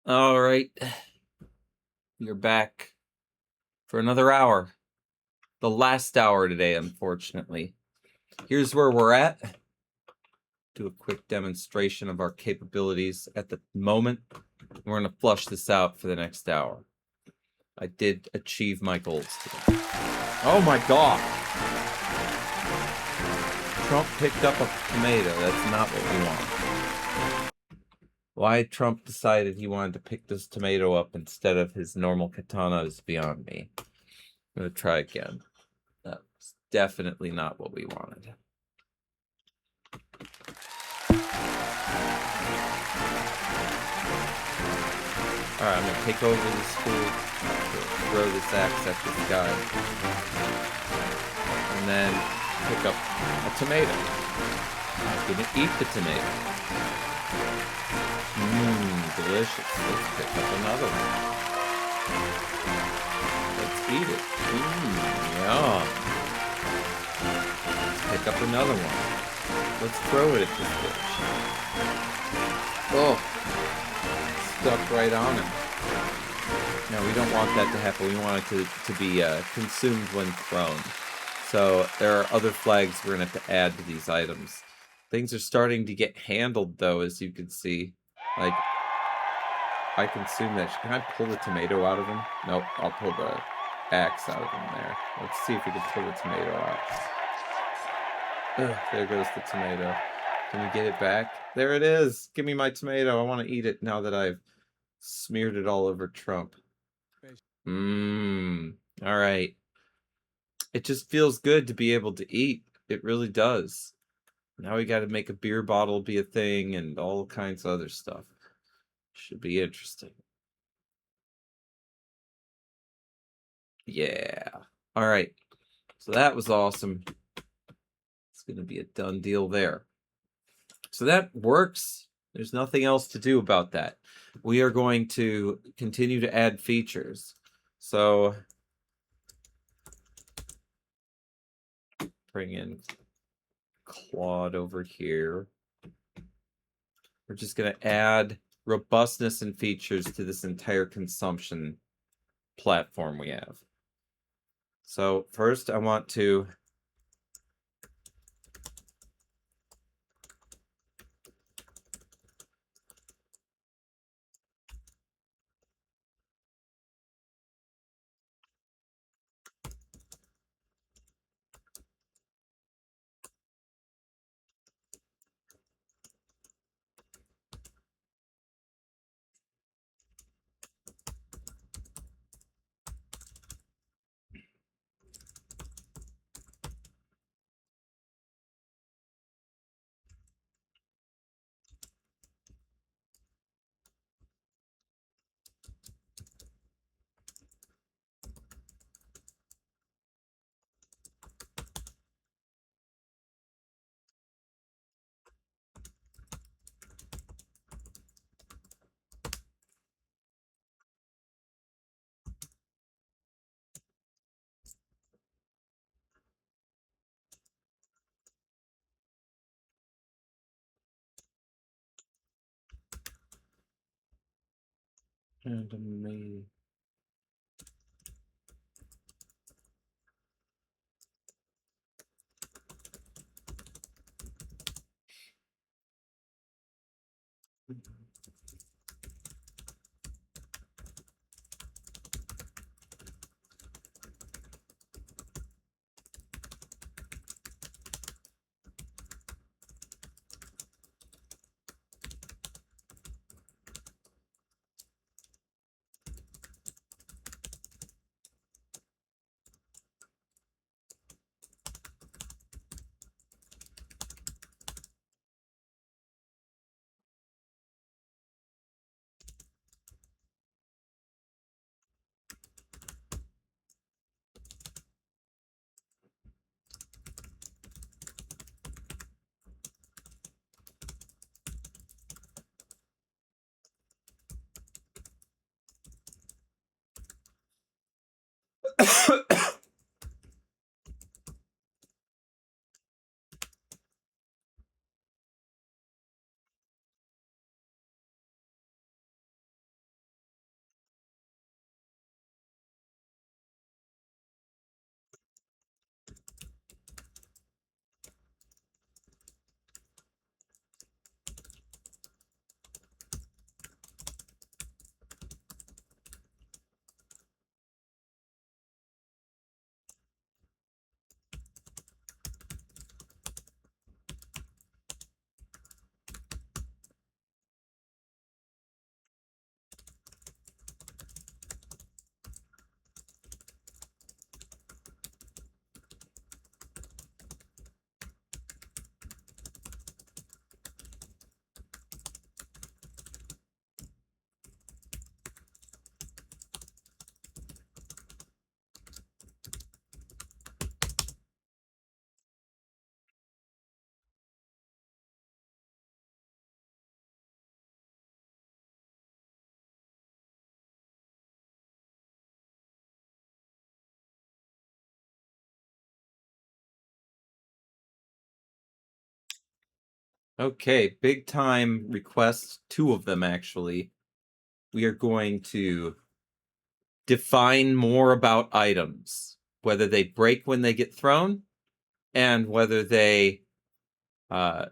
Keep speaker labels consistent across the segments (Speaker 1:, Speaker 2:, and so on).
Speaker 1: All right. You're back for another hour. The last hour today, unfortunately. Here's where we're at. Do a quick demonstration of our capabilities at the moment. We're going to flush this out for the next hour. I did achieve my goals today. Oh my god! Trump picked up a tomato. That's not what we want. Why Trump decided he wanted to pick this tomato up instead of his normal katana is beyond me. I'm going to try again. That's definitely not what we wanted. Alright, I'm gonna take over the school, throw this axe at this guy, and then pick up a tomato. I'm gonna eat the tomato. Delicious. Let's pick up another one. Let's eat it. Yum. Let's pick up another one. Let's throw it at this bitch. Oh! Stuck right on him. No, we don't want that to happen. We want it to be consumed when thrown. So there are other flags we're going to have to add to these items. Things are starting to get handled, though, as you can see. Like, I consume that. Can I pull the tomato out of him? Nope, I'll pull the axe out of him there. Let's see if we can pull the tomato out. Ugh, there goes the tomato. Can we get it back? There it is! Give me my tomato. I want to eat it now that I've smeared it all over Trump. Alright. It just feels good to be able to eat. It really does. Now we gotta make a beer bottle be a thing and all kinds of other stuff. Should be interesting. Yeah. Alright. So that was awesome. It's gonna be a done deal there. So that works. There's nothing else to do about that. We are going to continue to add features. So bring in Claude over here. We're just going to add robustness and features to this entire consumption platform we have. So first I want to Okay, big time requests, two of them actually. We are going to define more about items, whether they break when they get thrown, and whether they uh,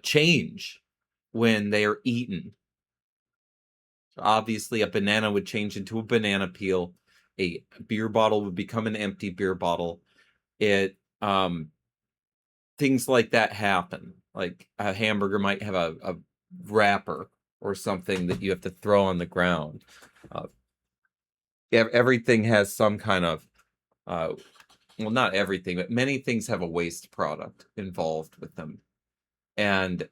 Speaker 1: change when they are eaten. So obviously, a banana would change into a banana peel. A beer bottle would become an empty beer bottle. It things like that happen. Like a hamburger might have a wrapper or something that you have to throw on the ground. Uh, everything has some kind of uh, well, not everything, but many things have a waste product involved with them. And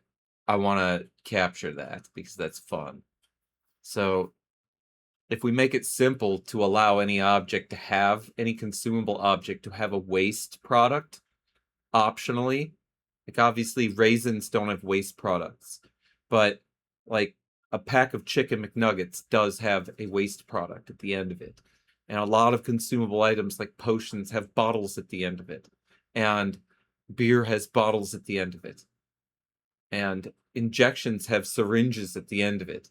Speaker 1: I want to capture that because that's fun. So if we make it simple to allow any object to have any consumable object to have a waste product optionally, like obviously raisins don't have waste products, but like a pack of chicken McNuggets does have a waste product at the end of it. And a lot of consumable items like potions have bottles at the end of it. And beer has bottles at the end of it. And injections have syringes at the end of it.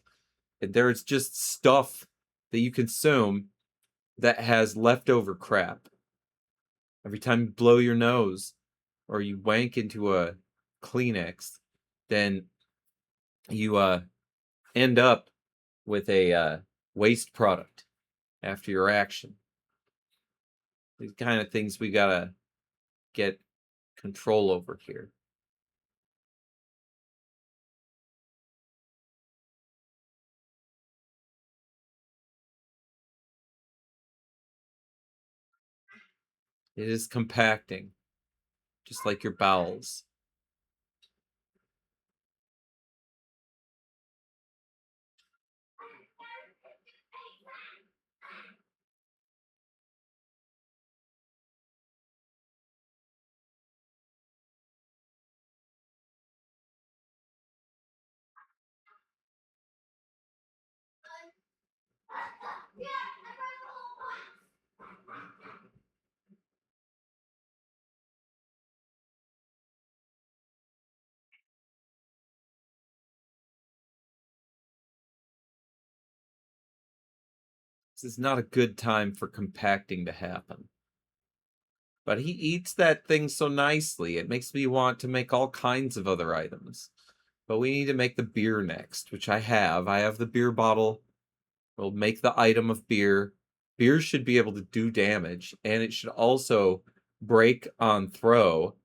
Speaker 1: And there's just stuff that you consume that has leftover crap. Every time you blow your nose or you wank into a Kleenex, then you end up with a waste product after your action. These kind of things we gotta get control over here. It is compacting, just like your bowels. This is not a good time for compacting to happen. But he eats that thing so nicely, it makes me want to make all kinds of other items. But we need to make the beer next, which I have. I have the beer bottle. We'll make the item of beer. Beer should be able to do damage, and it should also break on throw,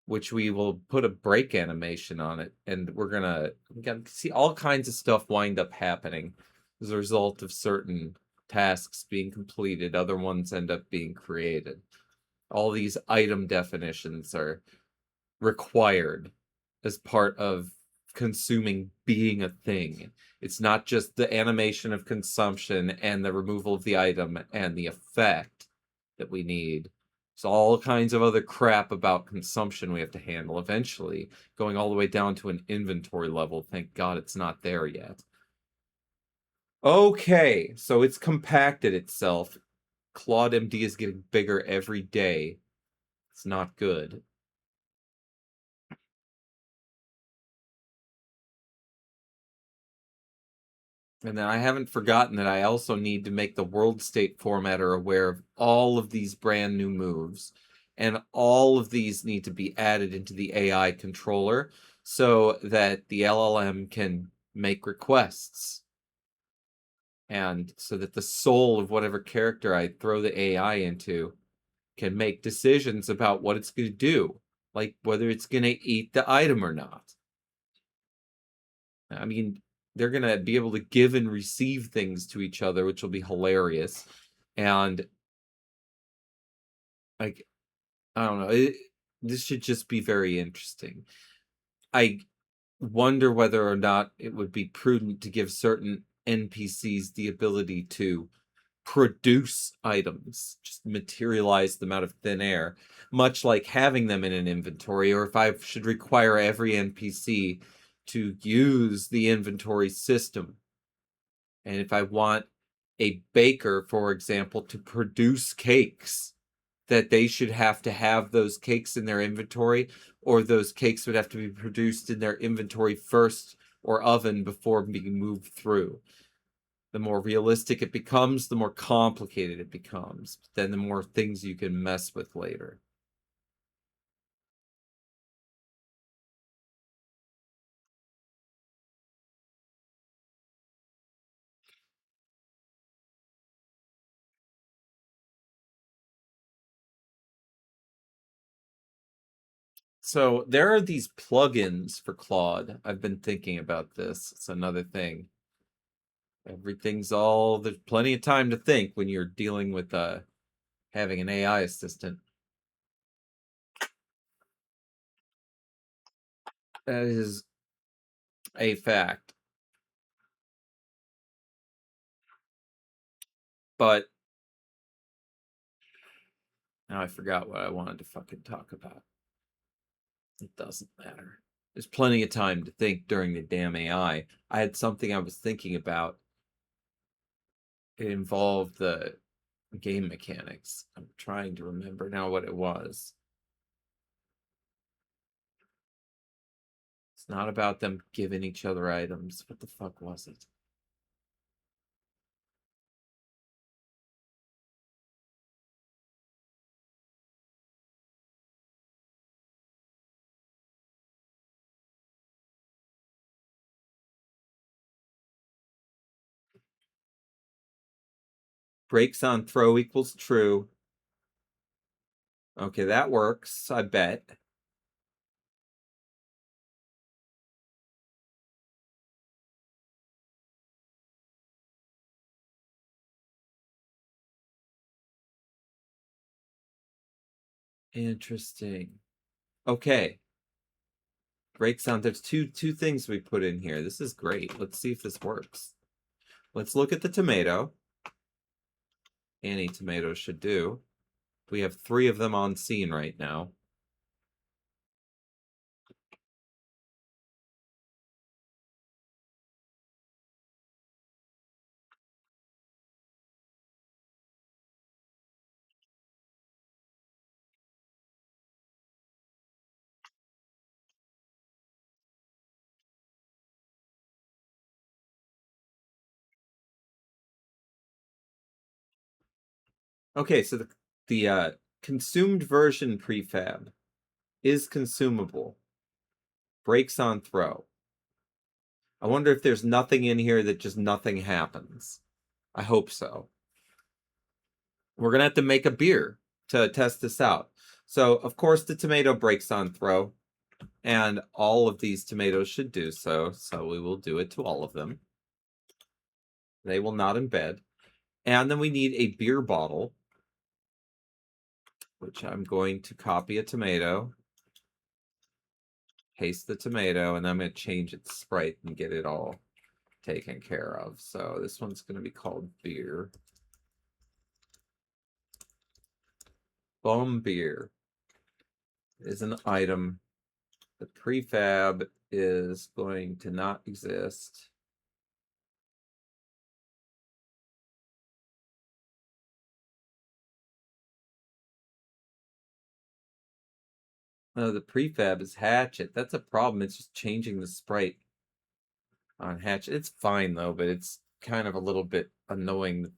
Speaker 1: which we will put a break animation on it, and we're gonna see all kinds of stuff wind up happening as a result of certain tasks being completed. Other ones end up being created. All these item definitions are required as part of consuming being a thing. It's not just the animation of consumption and the removal of the item and the effect that we need. There's all kinds of other crap about consumption we have to handle eventually, going all the way down to an inventory level. Thank God it's not there yet. Okay, so it's compacted itself. Claude MD is getting bigger every day. It's not good. And then I haven't forgotten that I also need to make the world state formatter aware of all of these brand new moves. And all of these need to be added into the AI controller so that the LLM can make requests. And so that the soul of whatever character I throw the AI into can make decisions about what it's going to do, like whether it's going to eat the item or not. I mean, they're gonna be able to give and receive things to each other, which will be hilarious. And like, I don't know, this should just be very interesting. I wonder whether or not it would be prudent to give certain NPCs the ability to produce items, just materialize them out of thin air, much like having them in an inventory, or if I should require every NPC to use the inventory system. And if I want a baker, for example, to produce cakes, that they should have to have those cakes in their inventory, or those cakes would have to be produced in their inventory first or oven before being moved through. The more realistic it becomes, the more complicated it becomes. Then the more things you can mess with later. So there are these plugins for Claude. I've been thinking about this. It's another thing. There's plenty of time to think when you're dealing with having an AI assistant. That is a fact. But now I forgot what I wanted to fucking talk about. It doesn't matter. There's plenty of time to think during the damn AI. I had something I was thinking about. It involved the game mechanics. I'm trying to remember now what it was. It's not about them giving each other items. What the fuck was it? Breaks on throw equals true. Okay, that works, I bet. Interesting. Okay. Breaks on. There's two things we put in here. This is great. Let's see if this works. Let's look at the tomato. Any tomato should do. We have 3 of them on scene right now. Okay, so the consumed version prefab is consumable. Breaks on throw. I wonder if there's nothing in here that just nothing happens. I hope so. We're gonna have to make a beer to test this out. So, of course, the tomato breaks on throw, and all of these tomatoes should do so. So we will do it to all of them. They will not embed. And then we need a beer bottle, which I'm going to copy a tomato, paste the tomato, and I'm going to change its sprite and get it all taken care of. So this one's going to be called beer. Bum beer is an item. The prefab is going to not exist. No, the prefab is hatchet. That's a problem. It's just changing the sprite on hatchet. It's fine though, but it's kind of a little bit annoying.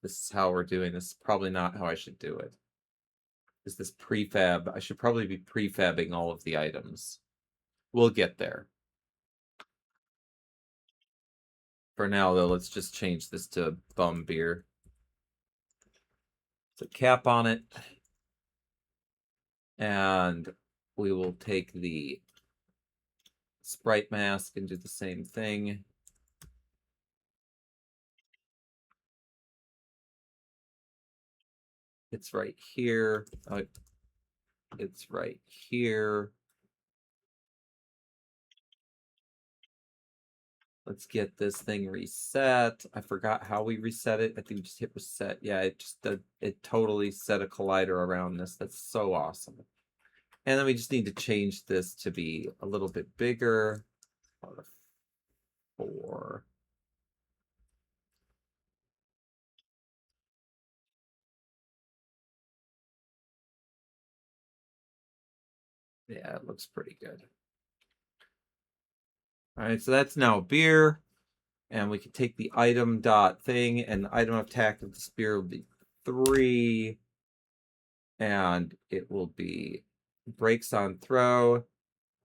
Speaker 1: This is how we're doing this. Probably not how I should do it. Is this prefab? I should probably be prefabbing all of the items. We'll get there. For now, though, let's just change this to bum beer. Put a cap on it. And we will take the sprite mask and do the same thing. It's right here. It's right here. Let's get this thing reset. I forgot how we reset it. I think we just hit reset. Yeah, it totally set a collider around this. That's so awesome. And then we just need to change this to be a little bit bigger. 4. Yeah, it looks pretty good. All right, so that's now a beer. And we can take the item dot thing, and the item attack of the spear will be 3. And it will be breaks on throw,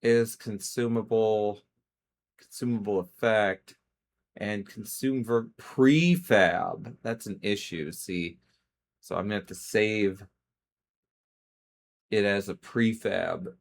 Speaker 1: is consumable effect, and consume prefab. That's an issue, see. So I'm gonna have to save it as a prefab.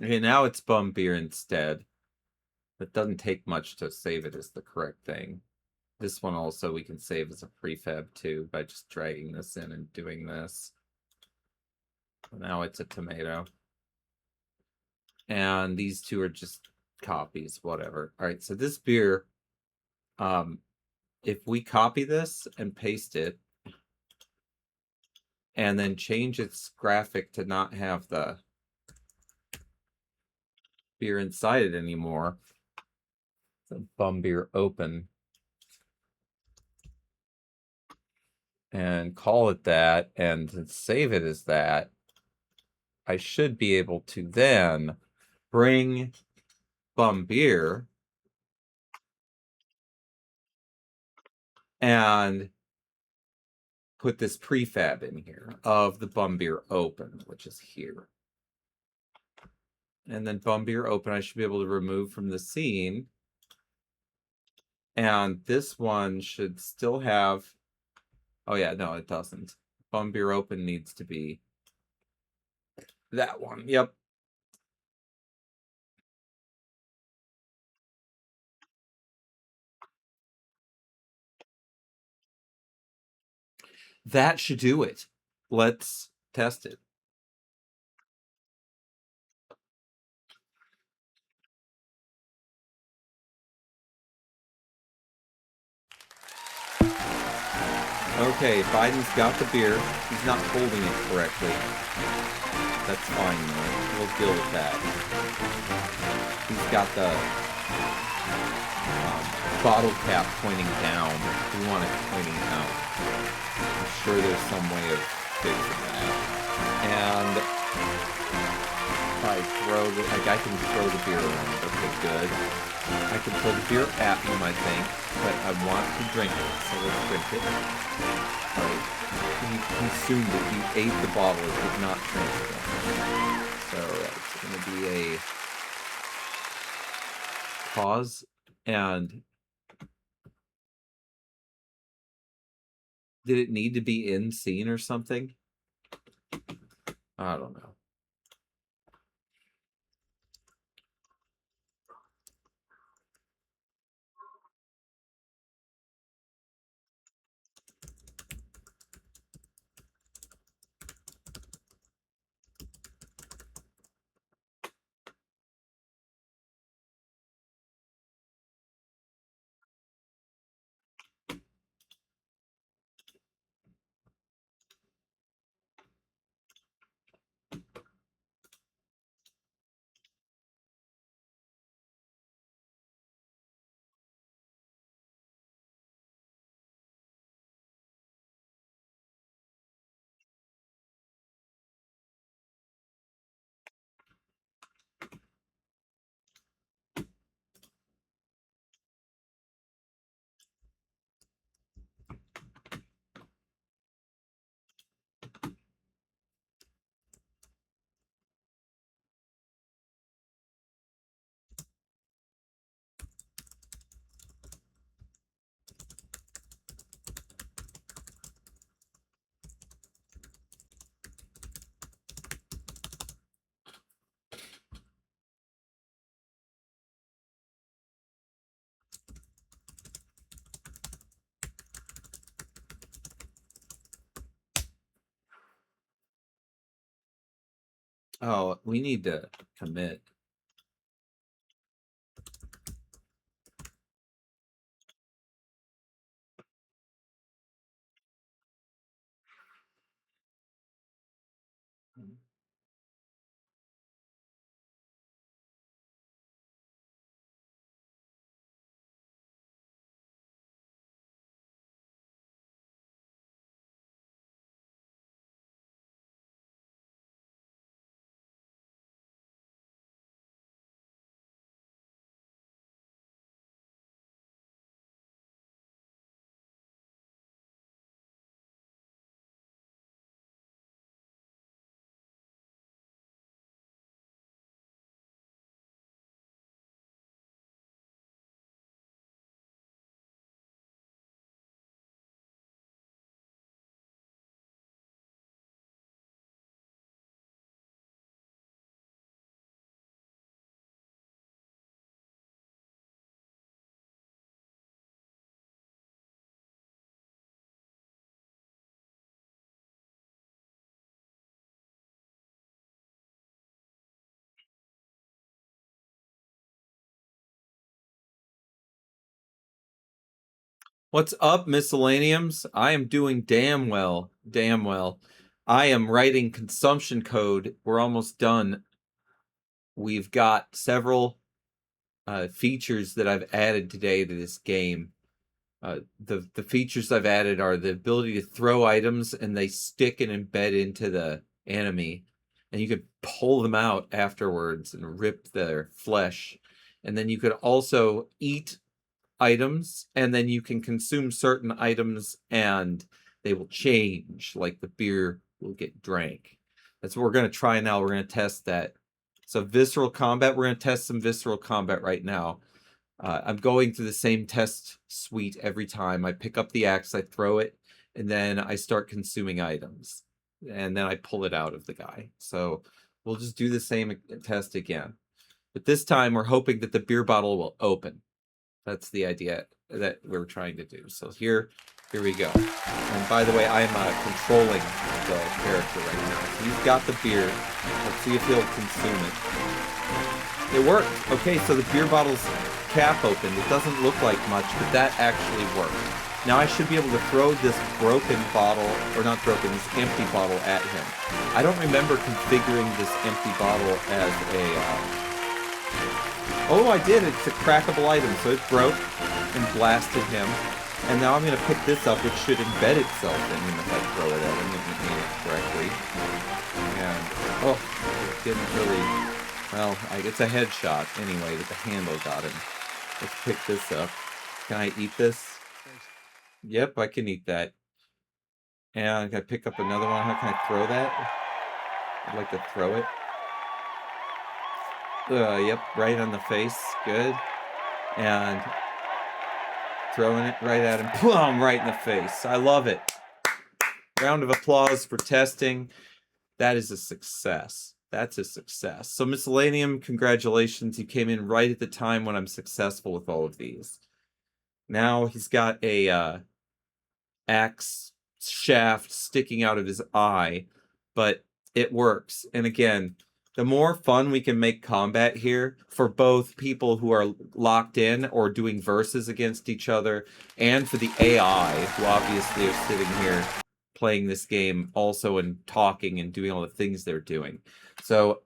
Speaker 1: Okay, now it's bum beer instead. It doesn't take much to save it as the correct thing. This one also we can save as a prefab too by just dragging this in and doing this. Now it's a tomato. And these two are just copies, whatever. All right, so this beer, if we copy this and paste it, and then change its graphic to not have the beer inside it anymore, the bum beer open, and call it that, and save it as that, I should be able to then bring bum beer and put this prefab in here of the bum beer open, which is here. And then bum beer open, I should be able to remove from the scene. And this one should still have, oh yeah, no, it doesn't. Bum beer open needs to be that one. Yep. That should do it. Let's test it. Okay, Biden's got the beer. He's not holding it correctly. That's fine, though. We'll deal with that. He's got the bottle cap pointing down. We want it pointing out. I'm sure there's some way of fixing that. And I can throw the beer around. Okay, good. I can throw the beer at him, I think, but I want to drink it, so let's drink it. Alright. He consumed it. He ate the bottle. It did not transform. So it's going to be a pause. And did it need to be in scene or something? I don't know. Oh, we need to commit. What's up, miscellaneums? I am doing damn well. Damn well. I am writing consumption code. We're almost done. We've got several features that I've added today to this game. The features I've added are the ability to throw items and they stick and embed into the enemy, and you could pull them out afterwards and rip their flesh. And then you could also eat items, and then you can consume certain items and they will change, like the beer will get drank. That's what we're going to try now. We're going to test that. So visceral combat, we're going to test some visceral combat right now. I'm going through the same test suite every time. I pick up the axe, I throw it, and then I start consuming items. And then I pull it out of the guy. So we'll just do the same test again. But this time we're hoping that the beer bottle will open. That's the idea that we're trying to do. So here we go. And by the way, I am controlling the character right now. So he's got the beer. Let's see if he'll consume it. It worked. Okay, so the beer bottle's cap opened. It doesn't look like much, but that actually worked. Now I should be able to throw this broken bottle, or not broken, this empty bottle at him. I don't remember configuring this empty bottle as a... Oh, I did. It's a crackable item, so it broke and blasted him. And now I'm going to pick this up, which should embed itself in him if I throw it at him, if it made it correctly. And, oh, it didn't really... Well, it's a headshot anyway, but the handle got him. Let's pick this up. Can I eat this? Yep, I can eat that. And can I pick up another one? How can I throw that? I'd like to throw it. Yep, right on the face. Good. And throwing it right at him. Boom! Right in the face. I love it. Round of applause for testing. That is a success. That's a success. So Miscellaneum, congratulations. You came in right at the time when I'm successful with all of these. Now he's got a axe shaft sticking out of his eye, but it works. And again, the more fun we can make combat here for both people who are locked in or doing verses against each other, and for the AI, who obviously are sitting here playing this game also and talking and doing all the things they're doing. So,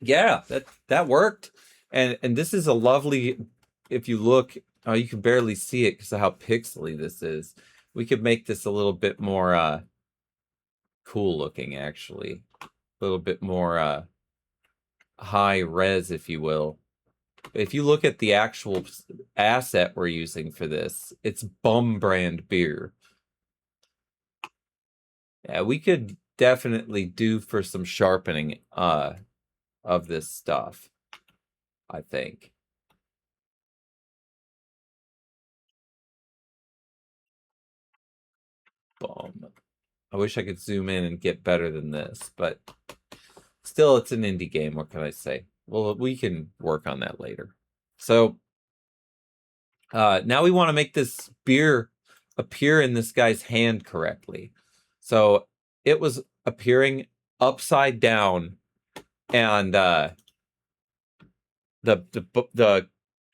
Speaker 1: yeah, that worked. And this is a lovely, if you look, you can barely see it because of how pixely this is. We could make this a little bit more cool looking, actually. A little bit more high res, if you will. If you look at the actual asset we're using for this, it's Bum brand beer. Yeah, we could definitely do for some sharpening of this stuff, I think. Bum. I wish I could zoom in and get better than this, but still, it's an indie game. What can I say? Well, we can work on that later. So now we want to make this beer appear in this guy's hand correctly. So it was appearing upside down, and the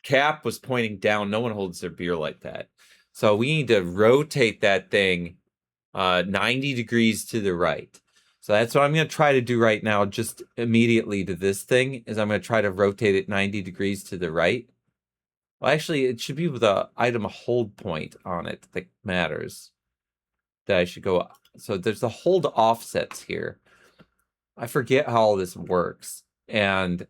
Speaker 1: cap was pointing down. No one holds their beer like that. So we need to rotate that thing 90 degrees to the right. So that's what I'm going to try to do right now, just immediately to this thing, is I'm going to try to rotate it 90 degrees to the right. Well, actually, it should be with the item hold point on it that matters. That I should go. So there's the hold offsets here. I forget how all this works. And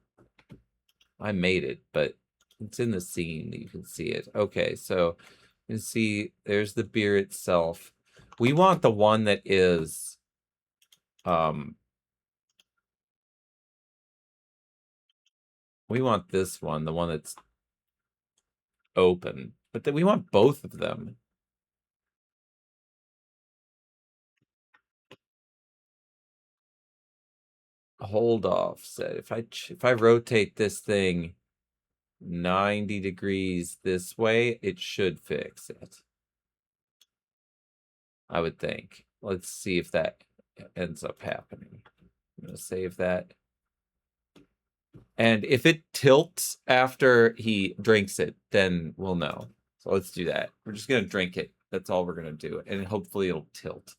Speaker 1: I made it, but it's in the scene that you can see it. Okay, so you can see there's the beer itself. We want the one that is we want this one, the one that's open. But then we want both of them. Hold offset. If I rotate this thing 90 degrees this way, it should fix it. I would think. Let's see if that ends up happening. I'm going to save that. And if it tilts after he drinks it, then we'll know. So let's do that. We're just going to drink it. That's all we're going to do. And hopefully it'll tilt.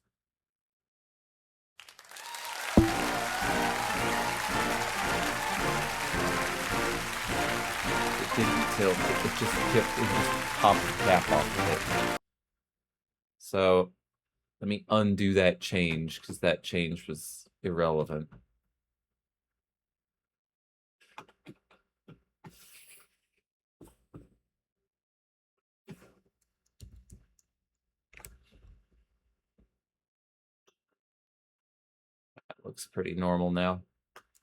Speaker 1: It didn't tilt. It just tipped. It just popped the cap off of it. So let me undo that change because that change was irrelevant. That looks pretty normal now.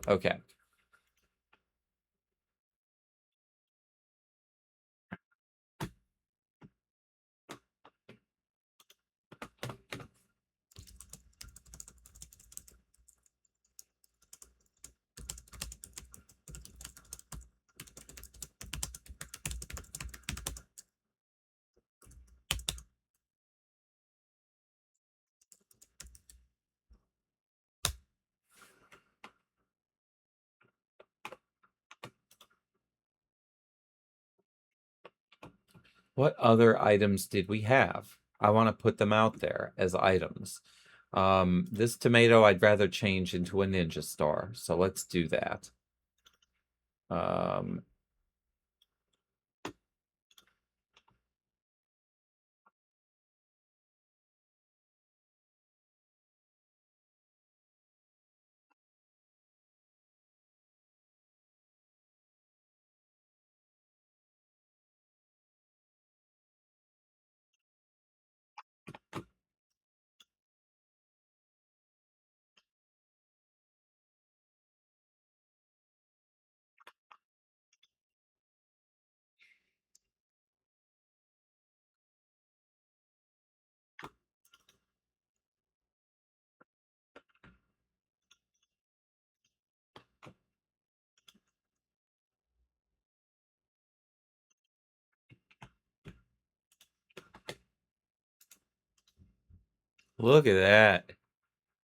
Speaker 1: Okay. What other items did we have? I want to put them out there as items. This tomato I'd rather change into a ninja star, so let's do that. Look at that.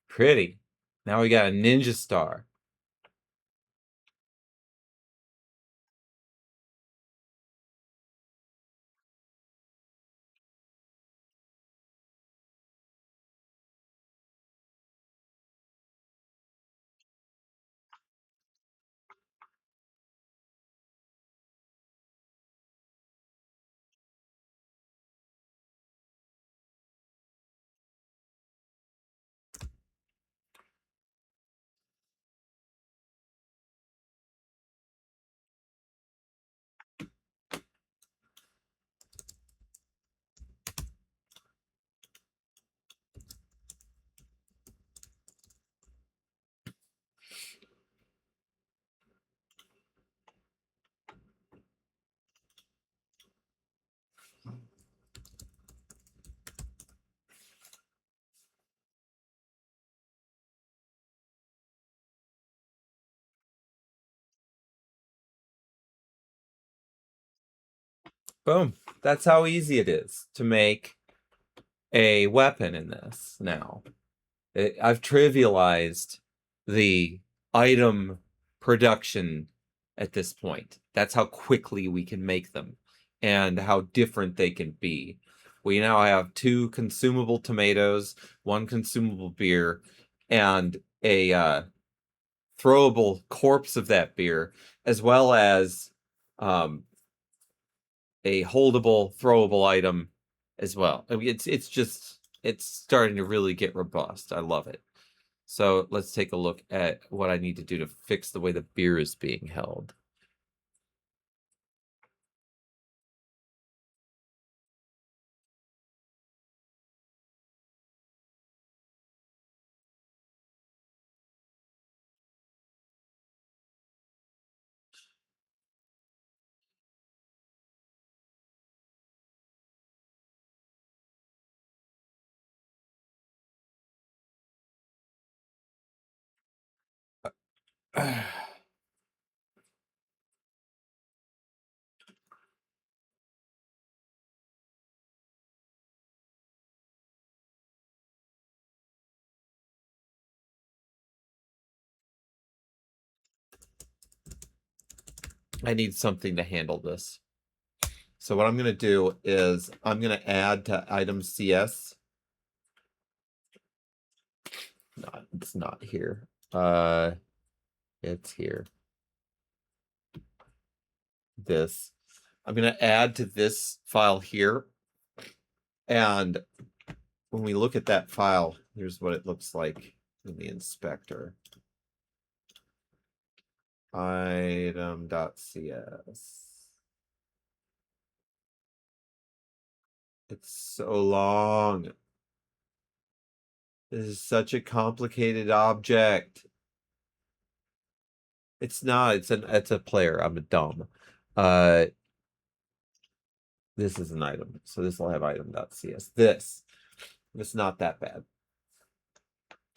Speaker 1: Pretty. Now we got a ninja star. Boom. That's how easy it is to make a weapon in this now. I've trivialized the item production at this point. That's how quickly we can make them and how different they can be. We now have 2 consumable tomatoes, 1 consumable beer, and a throwable corpse of that beer, as well as a holdable, throwable item as well. I mean, it's starting to really get robust. I love it. So let's take a look at what I need to do to fix the way the beer is being held. I need something to handle this. So what I'm going to do is I'm going to add to item CS. No, it's not here. It's here. This. I'm going to add to this file here. And when we look at that file, here's what it looks like in the inspector. Item.cs. It's so long. This is such a complicated object. It's not. It's a player. I'm a dumb. This is an item. So this will have item.cs. This. It's not that bad.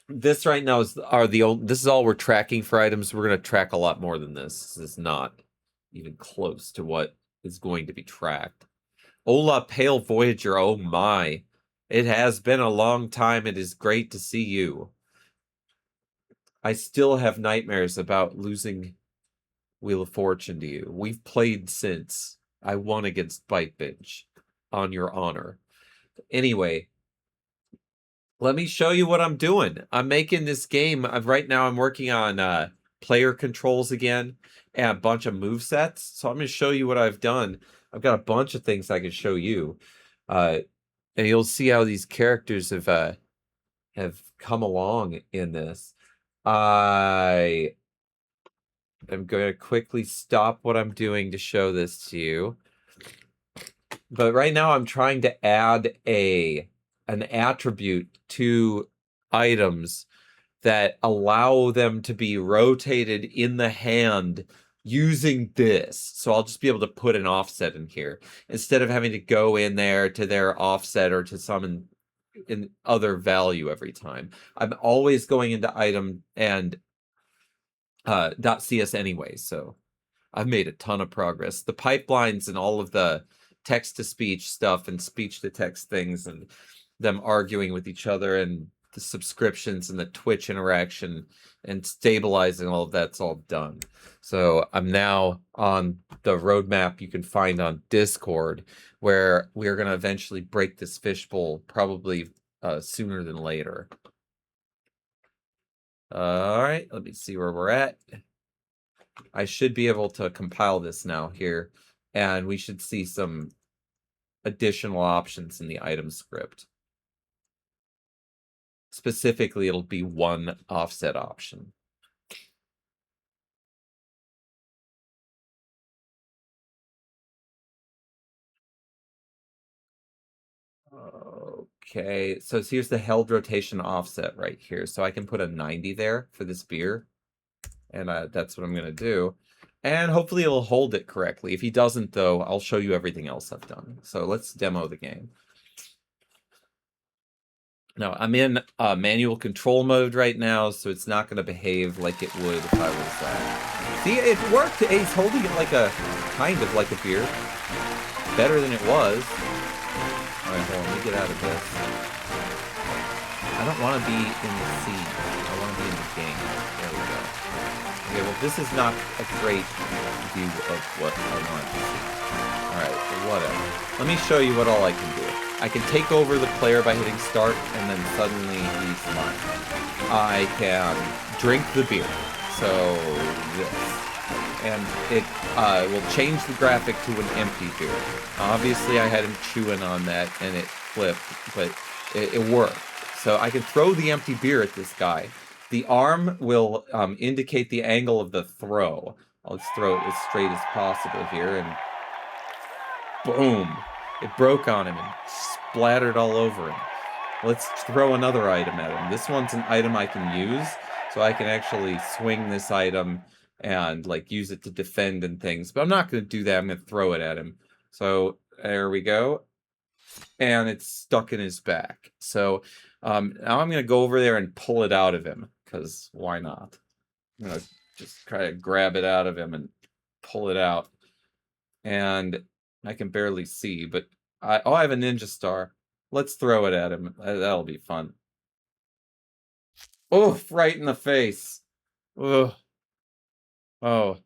Speaker 1: This right now is this is all we're tracking for items. We're going to track a lot more than this. This is not even close to what is going to be tracked. Ola Pale Voyager, oh my. It has been a long time. It is great to see you. I still have nightmares about losing Wheel of Fortune to you. We've played since. I won against Bite Binge, on your honor. Anyway, let me show you what I'm doing. I'm making this game. Right now I'm working on player controls again and a bunch of move sets. So I'm going to show you what I've done. I've got a bunch of things I can show you. And you'll see how these characters have come along in this. I am going to quickly stop what I'm doing to show this to you. But right now I'm trying to add an attribute to items that allow them to be rotated in the hand using this. So I'll just be able to put an offset in here instead of having to go in there to their offset or to some in other value every time. I'm always going into item and .cs anyway, so I've made a ton of progress. The pipelines and all of the text-to-speech stuff and speech-to-text things and them arguing with each other and the subscriptions and the Twitch interaction and stabilizing all of that's all done. So I'm now on the roadmap you can find on Discord, where we're going to eventually break this fishbowl probably sooner than later. All right, let me see where we're at. I should be able to compile this now here, and we should see some additional options in the item script. Specifically, it'll be one offset option. Okay, so here's the held rotation offset right here. So I can put a 90 there for this beer, and that's what I'm going to do. And hopefully it'll hold it correctly. If he doesn't, though, I'll show you everything else I've done. So let's demo the game. Now, I'm in manual control mode right now, so it's not going to behave like it would if I was... See, it worked. He's holding it like a... kind of like a beer. Better than it was. Alright, hold on. Let me get out of this. I don't want to be in the scene. I want to be in the game. There Okay, well, this is not a great view of what I want to see. Alright, whatever. Let me show you what all I can do. I can take over the player by hitting start, and then suddenly he's mine. I can drink the beer. So, this. And it will change the graphic to an empty beer. Obviously, I had him chewing on that, and it flipped, but it worked. So I can throw the empty beer at this guy. The arm will indicate the angle of the throw. Let's throw it as straight as possible here, and boom! It broke on him and splattered all over him. Let's throw another item at him. This one's an item I can use, so I can actually swing this item and like use it to defend and things. But I'm not going to do that. I'm going to throw it at him. So there we go. And it's stuck in his back. So now I'm going to go over there and pull it out of him, because why not? I'm going to just try to grab it out of him and pull it out. And I can barely see, but I have a ninja star. Let's throw it at him. That'll be fun. Oof, right in the face. Ugh. Oh.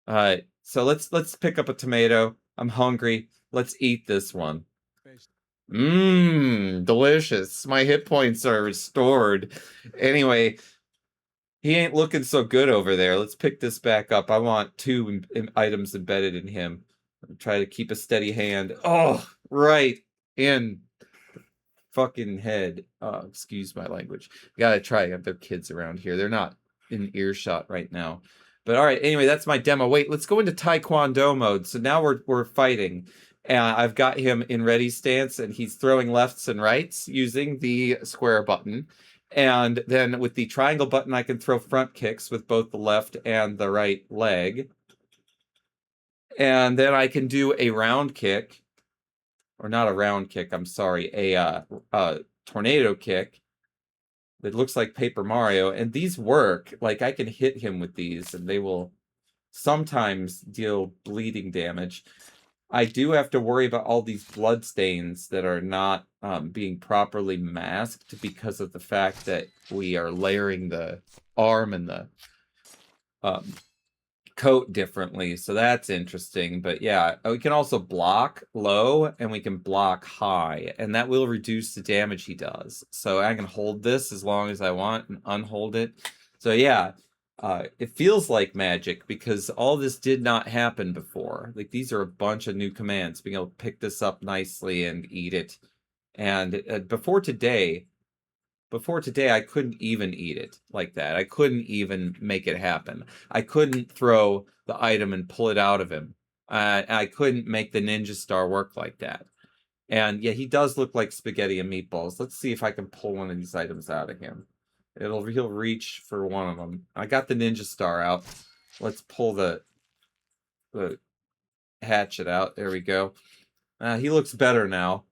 Speaker 1: Alright. So let's pick up a tomato. I'm hungry. Let's eat this one. Mmm, delicious. My hit points are restored. Anyway, he ain't looking so good over there. Let's pick this back up. I want 2 items embedded in him. Try to keep a steady hand. Oh, right in the fucking head. Excuse my language. Gotta try. There are kids around here. They're not in earshot right now. But all right. Anyway, that's my demo. Wait, let's go into Taekwondo mode. So now we're fighting. I've got him in ready stance, and he's throwing lefts and rights using the square button. And then with the triangle button, I can throw front kicks with both the left and the right leg. And then I can do a round kick, or not a round kick, I'm sorry, a tornado kick that looks like Paper Mario. And these work. Like, I can hit him with these, and they will sometimes deal bleeding damage. I do have to worry about all these blood stains that are not being properly masked because of the fact that we are layering the arm and the coat differently, so that's interesting. But yeah, we can also block low and we can block high, and that will reduce the damage he does. So I can hold this as long as I want and unhold it. So yeah, it feels like magic because all this did not happen before. Like, these are a bunch of new commands, being able to pick this up nicely and eat it. And before today, I couldn't even eat it like that. I couldn't even make it happen. I couldn't throw the item and pull it out of him. I couldn't make the ninja star work like that. And yeah, he does look like spaghetti and meatballs. Let's see if I can pull one of these items out of him. He'll reach for one of them. I got the ninja star out. Let's pull the hatchet out. There we go. He looks better now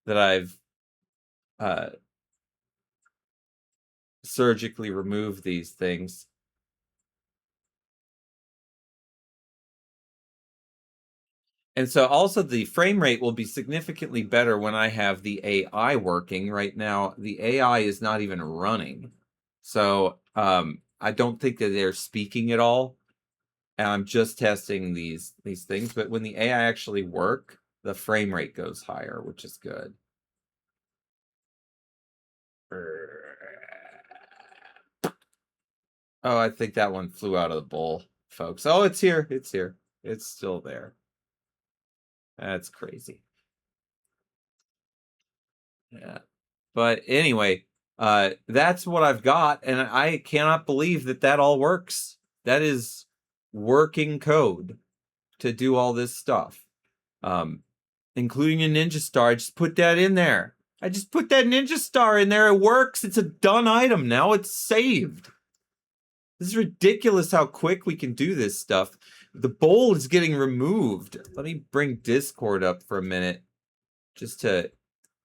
Speaker 1: that I've surgically removed these things. And so also the frame rate will be significantly better when I have the AI working. Right now, the AI is not even running. So I don't think that they're speaking at all. And I'm just testing these things. But when the AI actually work, the frame rate goes higher, which is good. Oh, I think that one flew out of the bowl, folks. Oh, it's here. It's here. It's still there. That's crazy. Yeah. But anyway, that's what I've got, and I cannot believe that all works. That is working code to do all this stuff. Including a ninja star. I just put that in there. I just put that ninja star in there. It works. It's a done item now. It's saved. This is ridiculous how quick we can do this stuff. The bowl is getting removed. Let me bring Discord up for a minute just to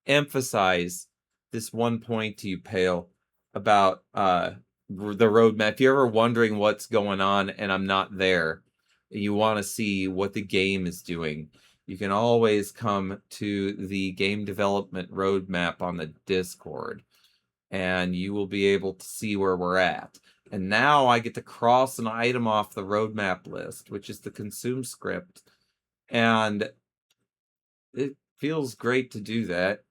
Speaker 1: emphasize this one point to you, Pale, about the roadmap. If you're ever wondering what's going on and I'm not there, you want to see what the game is doing, you can always come to the game development roadmap on the Discord, and you will be able to see where we're at. And now I get to cross an item off the roadmap list, which is the consume script. And it feels great to do that.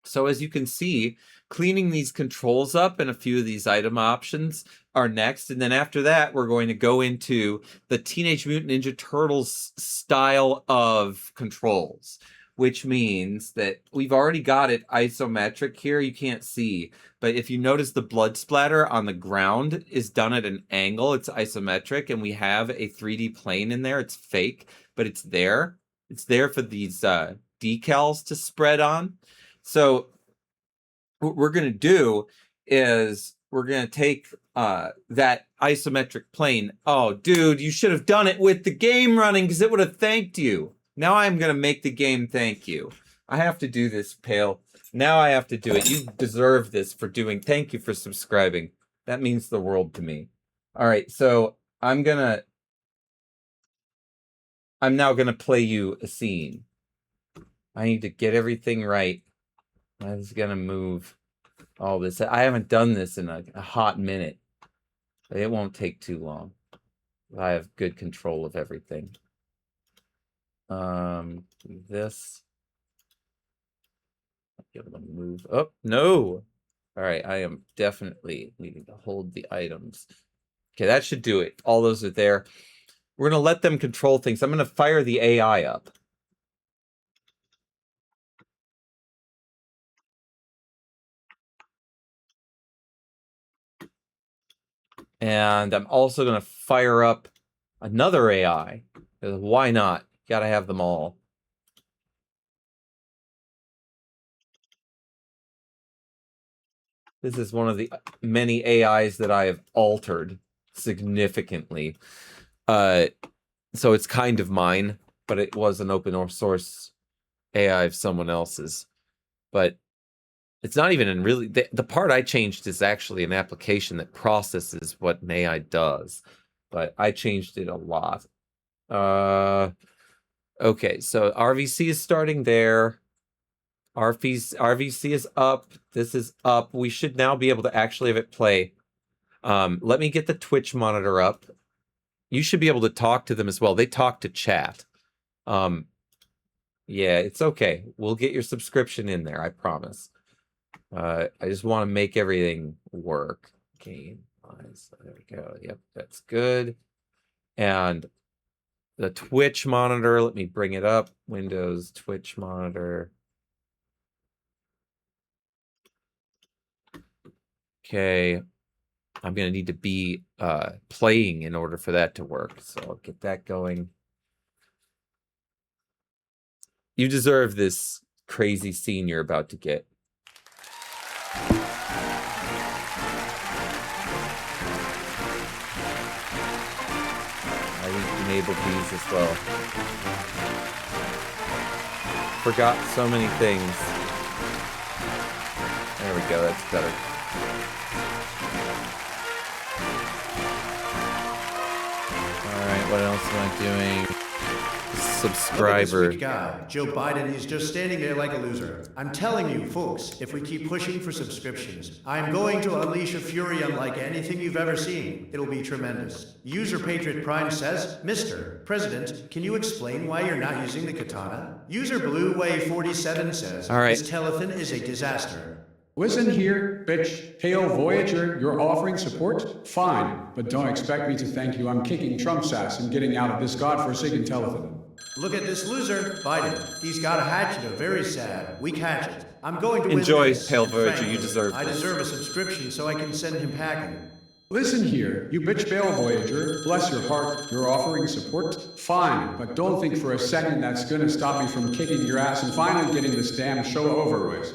Speaker 1: So as you can see, cleaning these controls up and a few of these item options are next. And then after that, we're going to go into the Teenage Mutant Ninja Turtles style of controls, which means that we've already got it isometric here. You can't see, but if you notice the blood splatter on the ground is done at an angle, it's isometric, and we have a 3D plane in there. It's fake, but it's there. It's there for these decals to spread on. So what we're going to do is we're going to take that isometric plane. Oh, dude, you should have done it with the game running because it would have thanked you. Now I'm going to make the game thank you. I have to do this, Pale. Now I have to do it. You deserve this for doing. Thank you for subscribing. That means the world to me. All right, so I'm now going to play you a scene. I need to get everything right. I was gonna move all this. I haven't done this in a hot minute. It won't take too long. I have good control of everything. This. I'll be able to move. Oh, no. All right, I am definitely needing to hold the items. Okay, that should do it. All those are there. We're gonna let them control things. I'm gonna fire the AI up. And I'm also going to fire up another AI. Why not? Got to have them all. This is one of the many AIs that I have altered significantly. So it's kind of mine, but it was an open source AI of someone else's. But it's not even in really... The part I changed is actually an application that processes what an AI does. But I changed it a lot. Okay, so RVC is starting there. RVC is up. This is up. We should now be able to actually have it play. Let me get the Twitch monitor up. You should be able to talk to them as well. They talk to chat. Yeah, it's okay. We'll get your subscription in there, I promise. I just want to make everything work. Game eyes. There we go. Yep, that's good. And the Twitch monitor, let me bring it up. Windows Twitch monitor. Okay. I'm going to need to be playing in order for that to work. So I'll get that going. You deserve this crazy scene you're about to get. I need to enable these as well. Forgot so many things. There we go, that's better. Alright, what else am I doing? Subscriber.
Speaker 2: Guy, Joe Biden is just standing there like a loser. I'm telling you, folks, if we keep pushing for subscriptions, I'm going to unleash a fury unlike anything you've ever seen. It'll be tremendous. User Patriot Prime says, Mr. President, can you explain why you're not using the katana? User Blue Way 47 says,
Speaker 1: all right,
Speaker 2: this telethon is a disaster.
Speaker 3: Listen here, bitch. Pale Voyager, you're offering support? Fine, but don't expect me to thank you. I'm kicking Trump's ass and getting out of this godforsaken telethon.
Speaker 2: Look at this loser, Biden. He's got a hatchet, a very sad, weak hatchet. I'm going to
Speaker 1: enjoy,
Speaker 2: win this.
Speaker 1: Pale Voyager. You deserve
Speaker 2: I
Speaker 1: this.
Speaker 2: deserve a subscription so I can send him packing.
Speaker 3: Listen here, you bitch Pale Voyager. Bless your heart, you're offering support? Fine, but don't think for a second that's gonna stop me from kicking your ass and finally getting this damn show over with.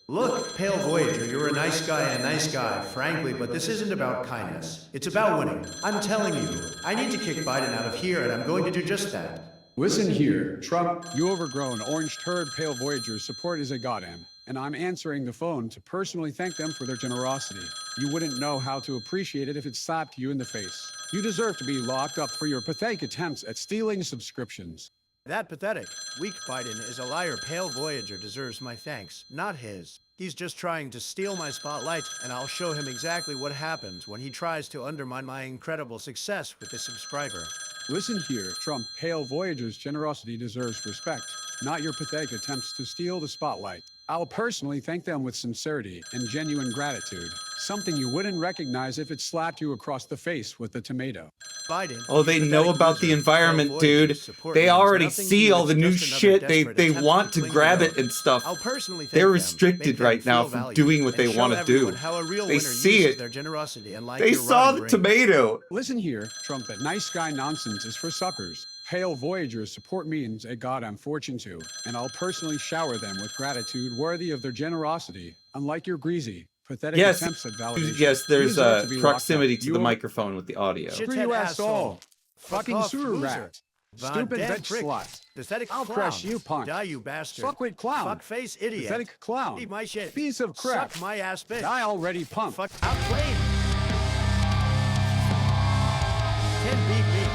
Speaker 2: Look, Pale Voyager, you're a nice guy, frankly, but this isn't about kindness. It's about winning. I'm telling you, I need to kick Biden out of here, and I'm going to do just that.
Speaker 3: Listen here, Trump. You overgrown, orange turd Pale Voyager's support is a goddamn, and I'm answering the phone to personally thank them for their generosity. You wouldn't know how to appreciate it if it slapped you in the face. You deserve to be locked up for your pathetic attempts at stealing subscriptions.
Speaker 2: That pathetic, weak Biden is a liar. Pale Voyager deserves my thanks, not his. He's just trying to steal my spotlight, and I'll show him exactly what happens when he tries to undermine my incredible success with the subscriber.
Speaker 3: Listen here, Trump. Pale Voyager's generosity deserves respect, not your pathetic attempts to steal the spotlight. I'll personally thank them with sincerity and genuine gratitude, something you wouldn't recognize if it slapped you across the face with a tomato.
Speaker 2: Biden,
Speaker 1: Oh, they know about the environment, dude. They already see all the new shit. They want to grab it and stuff.
Speaker 2: I'll personally thank
Speaker 1: They're
Speaker 2: them,
Speaker 1: restricted
Speaker 2: make them
Speaker 1: right now
Speaker 2: feel
Speaker 1: from
Speaker 2: valued,
Speaker 1: doing what
Speaker 2: and
Speaker 1: they
Speaker 2: show
Speaker 1: want to
Speaker 2: everyone
Speaker 1: do.
Speaker 2: how a real
Speaker 1: They
Speaker 2: winner
Speaker 1: see
Speaker 2: uses
Speaker 1: it.
Speaker 2: their generosity and like
Speaker 1: They
Speaker 2: your
Speaker 1: saw
Speaker 2: rotting
Speaker 1: the
Speaker 2: brain.
Speaker 1: tomato.
Speaker 3: Listen here, Trump, that nice guy nonsense is for suckers. Pale Voyagers support me and a god I'm fortune to, and I'll personally shower them with gratitude worthy of their generosity, unlike your greasy, pathetic
Speaker 1: Yes,
Speaker 3: attempts at validation.
Speaker 1: yes,
Speaker 3: You
Speaker 1: there's
Speaker 3: deserve to be locked
Speaker 1: proximity
Speaker 3: up.
Speaker 1: to
Speaker 3: You
Speaker 1: the
Speaker 3: are-
Speaker 1: microphone with the audio.
Speaker 2: Shit.
Speaker 3: Screw you,
Speaker 2: Shithead
Speaker 3: asshole.
Speaker 2: asshole.
Speaker 3: Fucking
Speaker 2: Fuck off,
Speaker 3: sewer
Speaker 2: loser.
Speaker 3: rat.
Speaker 2: Von
Speaker 3: Stupid
Speaker 2: Dan
Speaker 3: bitch
Speaker 2: prick.
Speaker 3: slut.
Speaker 2: Pathetic
Speaker 3: I'll
Speaker 2: clown.
Speaker 3: crush you, punk.
Speaker 2: Die, you bastard.
Speaker 3: Fuckwit clown.
Speaker 2: Fuckface idiot.
Speaker 3: Pathetic clown.
Speaker 2: Eat my shit.
Speaker 3: Piece of crap.
Speaker 2: Suck my ass, bitch.
Speaker 3: Die already, punk.
Speaker 2: Fuck outplayed. Can't beat me.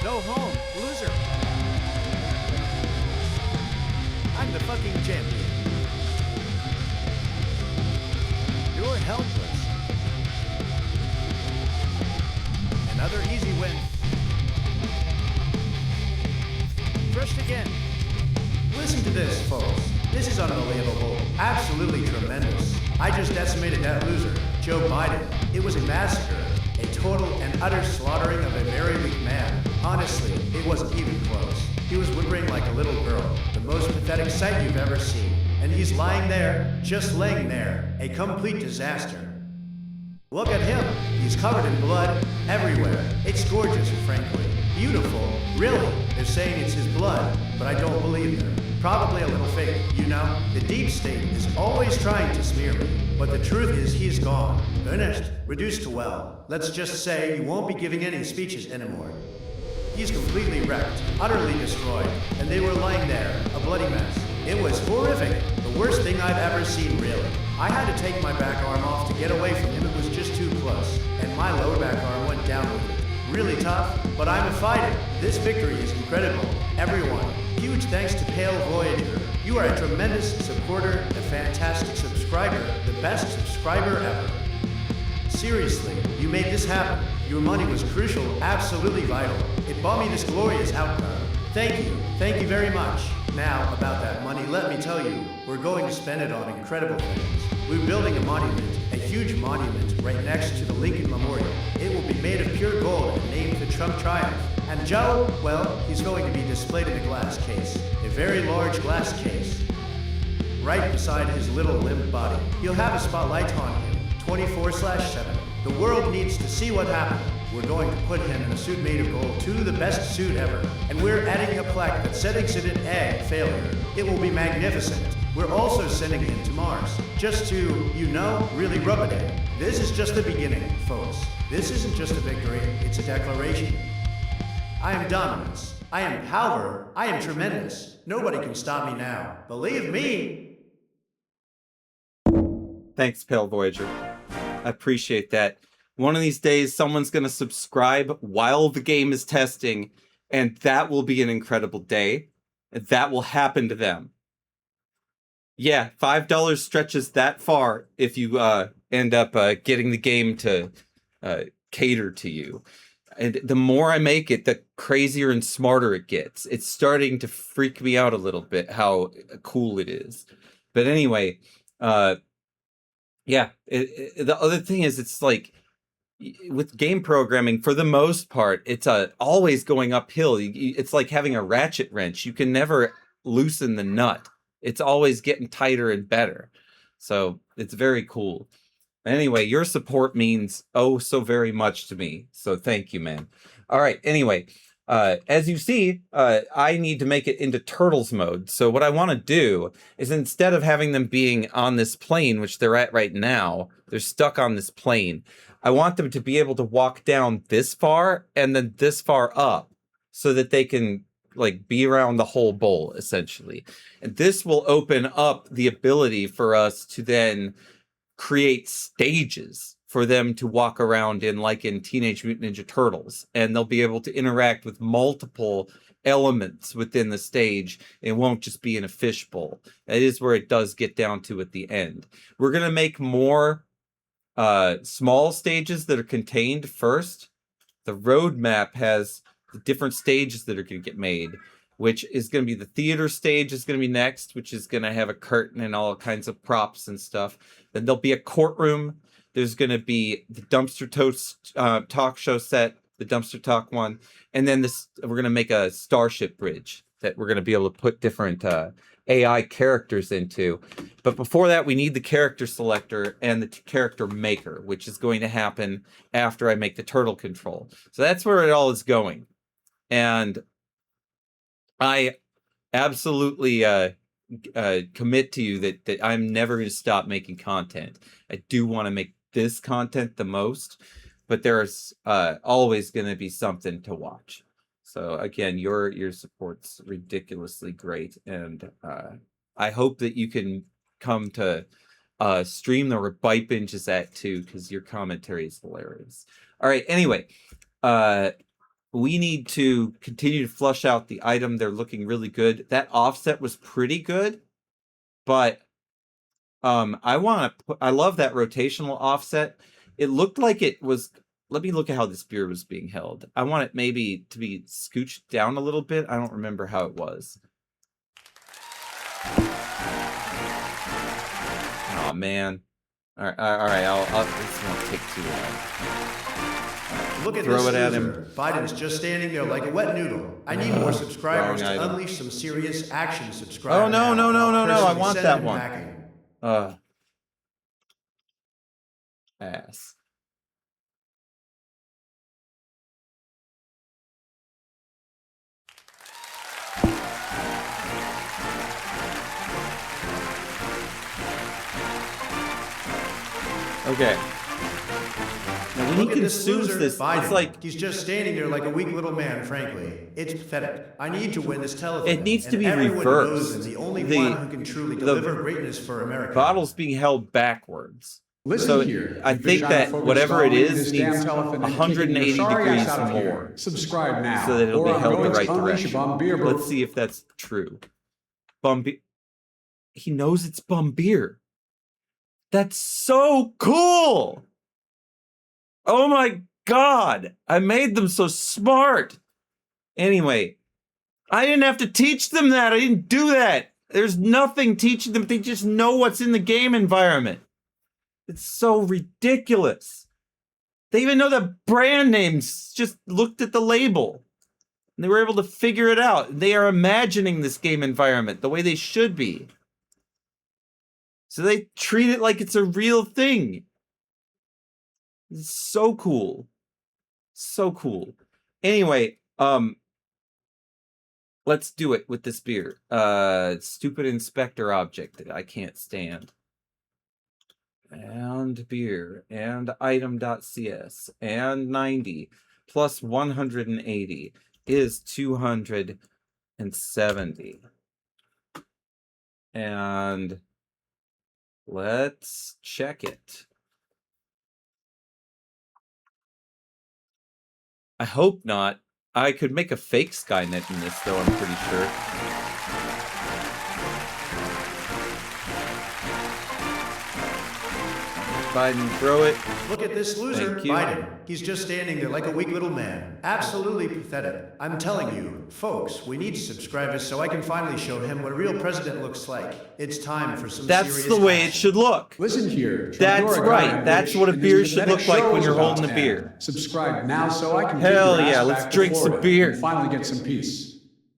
Speaker 2: Go home, loser. I'm the fucking champion. You're helpless. Another easy win. Crushed again. Listen to this, folks. This is unbelievable. Absolutely tremendous. I just decimated that loser, Joe Biden. It was a massacre. A total and utter slaughtering of a very weak man. Honestly, it wasn't even close. He was whimpering like a little girl. The most pathetic sight you've ever seen. And he's lying there, just laying there. A complete disaster. Look at him. He's covered in blood everywhere. It's gorgeous, frankly. Beautiful. Really. They're saying it's his blood, but I don't believe them. Probably a little fake, you know? The deep state is always trying to smear me. But the truth is he's gone. Finished. Reduced to well. Let's just say he won't be giving any speeches anymore. He's completely wrecked, utterly destroyed, and they were lying there, a bloody mess. It was horrific. The worst thing I've ever seen, really. I had to take my back arm off to get away from him. It was just too close, and my lower back arm went down with it. Really tough, but I'm a fighter. This victory is incredible. Everyone, huge thanks to Pale Voyager. You are a tremendous supporter, a fantastic subscriber, the best subscriber ever. Seriously, you made this happen. Your money was crucial, absolutely vital. It brought me this glorious outcome. Thank you. Thank you very much. Now, about that money, let me tell you, we're going to spend it on incredible things. We're building a monument, a huge monument, right next to the Lincoln Memorial. It will be made of pure gold and named the Trump Triumph. And Joe, well, he's going to be displayed in a glass case, a very large glass case, right beside his little limp body. He'll have a spotlight on him, 24/7. The world needs to see what happened. We're going to put him in a suit made of gold, the best suit ever. And we're adding a plaque that said Exhibit A, failure. It will be magnificent. We're also sending him to Mars, just to, you know, really rub it in. This is just the beginning, folks. This isn't just a victory, it's a declaration. I am dominance. I am power. I am tremendous. Nobody can stop me now. Believe me.
Speaker 1: Thanks, Pale Voyager. I appreciate that. One of these days, someone's going to subscribe while the game is testing, and that will be an incredible day. That will happen to them. Yeah, $5 stretches that far if you end up getting the game to cater to you. And the more I make it, the crazier and smarter it gets. It's starting to freak me out a little bit how cool it is. But anyway, yeah, the other thing is it's like with game programming, for the most part, it's always going uphill. It's like having a ratchet wrench. You can never loosen the nut. It's always getting tighter and better. So it's very cool. Anyway, your support means oh so very much to me. So thank you, man. All right. Anyway, as you see, I need to make it into Turtles mode. So what I want to do is instead of having them being on this plane, which they're at right now, they're stuck on this plane. I want them to be able to walk down this far and then this far up so that they can like be around the whole bowl, essentially. And this will open up the ability for us to then create stages for them to walk around in, like in Teenage Mutant Ninja Turtles, and they'll be able to interact with multiple elements within the stage. It won't just be in a fishbowl. That is where it does get down to at the end. We're going to make more small stages that are contained first. The roadmap has the different stages that are going to get made, which is going to be the theater stage is going to be next, which is going to have a curtain and all kinds of props and stuff. Then there'll be a courtroom. There's going to be the Dumpster Toast talk show set, the Dumpster Talk one. And then we're going to make a Starship Bridge that we're going to be able to put different AI characters into. But before that, we need the character selector and the character maker, which is going to happen after I make the turtle control. So that's where it all is going. And I absolutely commit to you that I'm never going to stop making content. I do want to make this content the most, but there's always going to be something to watch. So again, your support's ridiculously great, and I hope that you can come to stream the Bite Binges at too, because your commentary is hilarious. All right, anyway, we need to continue to flush out the item. They're looking really good. That offset was pretty good, but I love that rotational offset. It looked like it was. Let me look at how this beer was being held. I want it maybe to be scooched down a little bit. I don't remember how it was. Oh man. All right. This won't take too long.
Speaker 2: Look at
Speaker 1: Throw
Speaker 2: this
Speaker 1: it at
Speaker 2: loser.
Speaker 1: him.
Speaker 2: Biden's just standing there like a wet noodle. I need more subscribers to unleash some serious action. Subscribe.
Speaker 1: Oh no! I want that one. Ass. Okay. Now when he consumes this,
Speaker 2: Biden.
Speaker 1: it's like
Speaker 2: he's just standing there like a weak little man. Frankly, it's pathetic. I need to win this television.
Speaker 1: It needs to be
Speaker 2: everyone knows
Speaker 1: reversed.
Speaker 2: I'm the only one who can truly deliver greatness for America.
Speaker 1: Bottle's being held backwards.
Speaker 3: Listen
Speaker 1: So
Speaker 3: here.
Speaker 1: I
Speaker 3: You've been
Speaker 1: think
Speaker 3: trying to
Speaker 1: that
Speaker 3: focus
Speaker 1: whatever it
Speaker 3: strongly
Speaker 1: is
Speaker 3: this
Speaker 1: needs
Speaker 3: damn telephone and
Speaker 1: 180
Speaker 3: kicking your sorry
Speaker 1: degrees
Speaker 3: ass out of here.
Speaker 1: more,
Speaker 3: Subscribe now.
Speaker 1: so that it'll be
Speaker 3: or I'm
Speaker 1: held the
Speaker 3: going to
Speaker 1: right
Speaker 3: unleash a
Speaker 1: direction.
Speaker 3: bomb beer.
Speaker 1: Let's see if that's true. Bumbeer. He knows it's Bumbeer. That's so cool. Oh my God. I made them so smart. Anyway, I didn't have to teach them that. I didn't do that. There's nothing teaching them. They just know what's in the game environment. It's so ridiculous. They even know the brand names. Just looked at the label. And they were able to figure it out. They are imagining this game environment the way they should be. So they treat it like it's a real thing. It's so cool. So cool. Anyway, let's do it with this beer. Stupid inspector object that I can't stand. And beer and item.cs and 90 plus 180 is 270. And let's check it. I hope not. I could make a fake Skynet in this, though, I'm pretty sure. Biden, throw it.
Speaker 2: Look at this loser,
Speaker 1: Thank you.
Speaker 2: Biden. He's just standing there like a weak little man. Absolutely pathetic. I'm telling you, folks, we need subscribers so I can finally show him what a real president looks like. It's time for some
Speaker 1: That's
Speaker 2: serious
Speaker 1: the way it
Speaker 2: action.
Speaker 1: should look.
Speaker 3: Listen here.
Speaker 1: That's
Speaker 3: You're a
Speaker 1: right.
Speaker 3: guy
Speaker 1: That's
Speaker 3: rich,
Speaker 1: what a
Speaker 3: and
Speaker 1: beer
Speaker 3: his
Speaker 1: should
Speaker 3: pathetic
Speaker 1: look like
Speaker 3: show
Speaker 1: when
Speaker 3: is
Speaker 1: you're
Speaker 3: about
Speaker 1: holding
Speaker 3: to
Speaker 1: a beer.
Speaker 3: end. Subscribe now so I can
Speaker 1: Hell
Speaker 3: take your
Speaker 1: yeah,
Speaker 3: ass
Speaker 1: let's
Speaker 3: back
Speaker 1: drink
Speaker 3: to
Speaker 1: some
Speaker 3: Florida
Speaker 1: beer.
Speaker 3: and finally get some peace.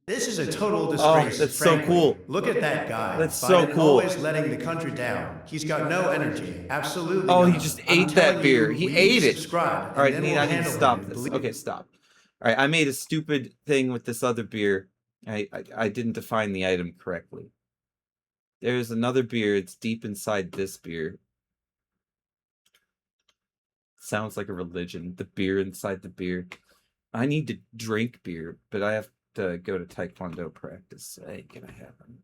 Speaker 2: This is a total disgrace.
Speaker 1: that's so
Speaker 2: frankly.
Speaker 1: cool.
Speaker 2: Look at that guy.
Speaker 1: That's so
Speaker 2: Biden
Speaker 1: cool.
Speaker 2: Always letting the country down. He's got no energy. Absolutely.
Speaker 1: Oh, he
Speaker 2: none.
Speaker 1: just
Speaker 2: I'm
Speaker 1: ate that
Speaker 2: telling
Speaker 1: beer.
Speaker 2: you,
Speaker 1: He
Speaker 2: we
Speaker 1: ate
Speaker 2: need to
Speaker 1: it.
Speaker 2: Subscribe,
Speaker 1: All right,
Speaker 2: and then
Speaker 1: I
Speaker 2: we'll
Speaker 1: need to
Speaker 2: handle
Speaker 1: stop
Speaker 2: him.
Speaker 1: this.
Speaker 2: Believe-
Speaker 1: Okay, stop. All right, I made a stupid thing with this other beer. I didn't define the item correctly. There's another beer. It's deep inside this beer. Sounds like a religion. The beer inside the beer. I need to drink beer, but I have to go to Taekwondo practice. I ain't gonna happen.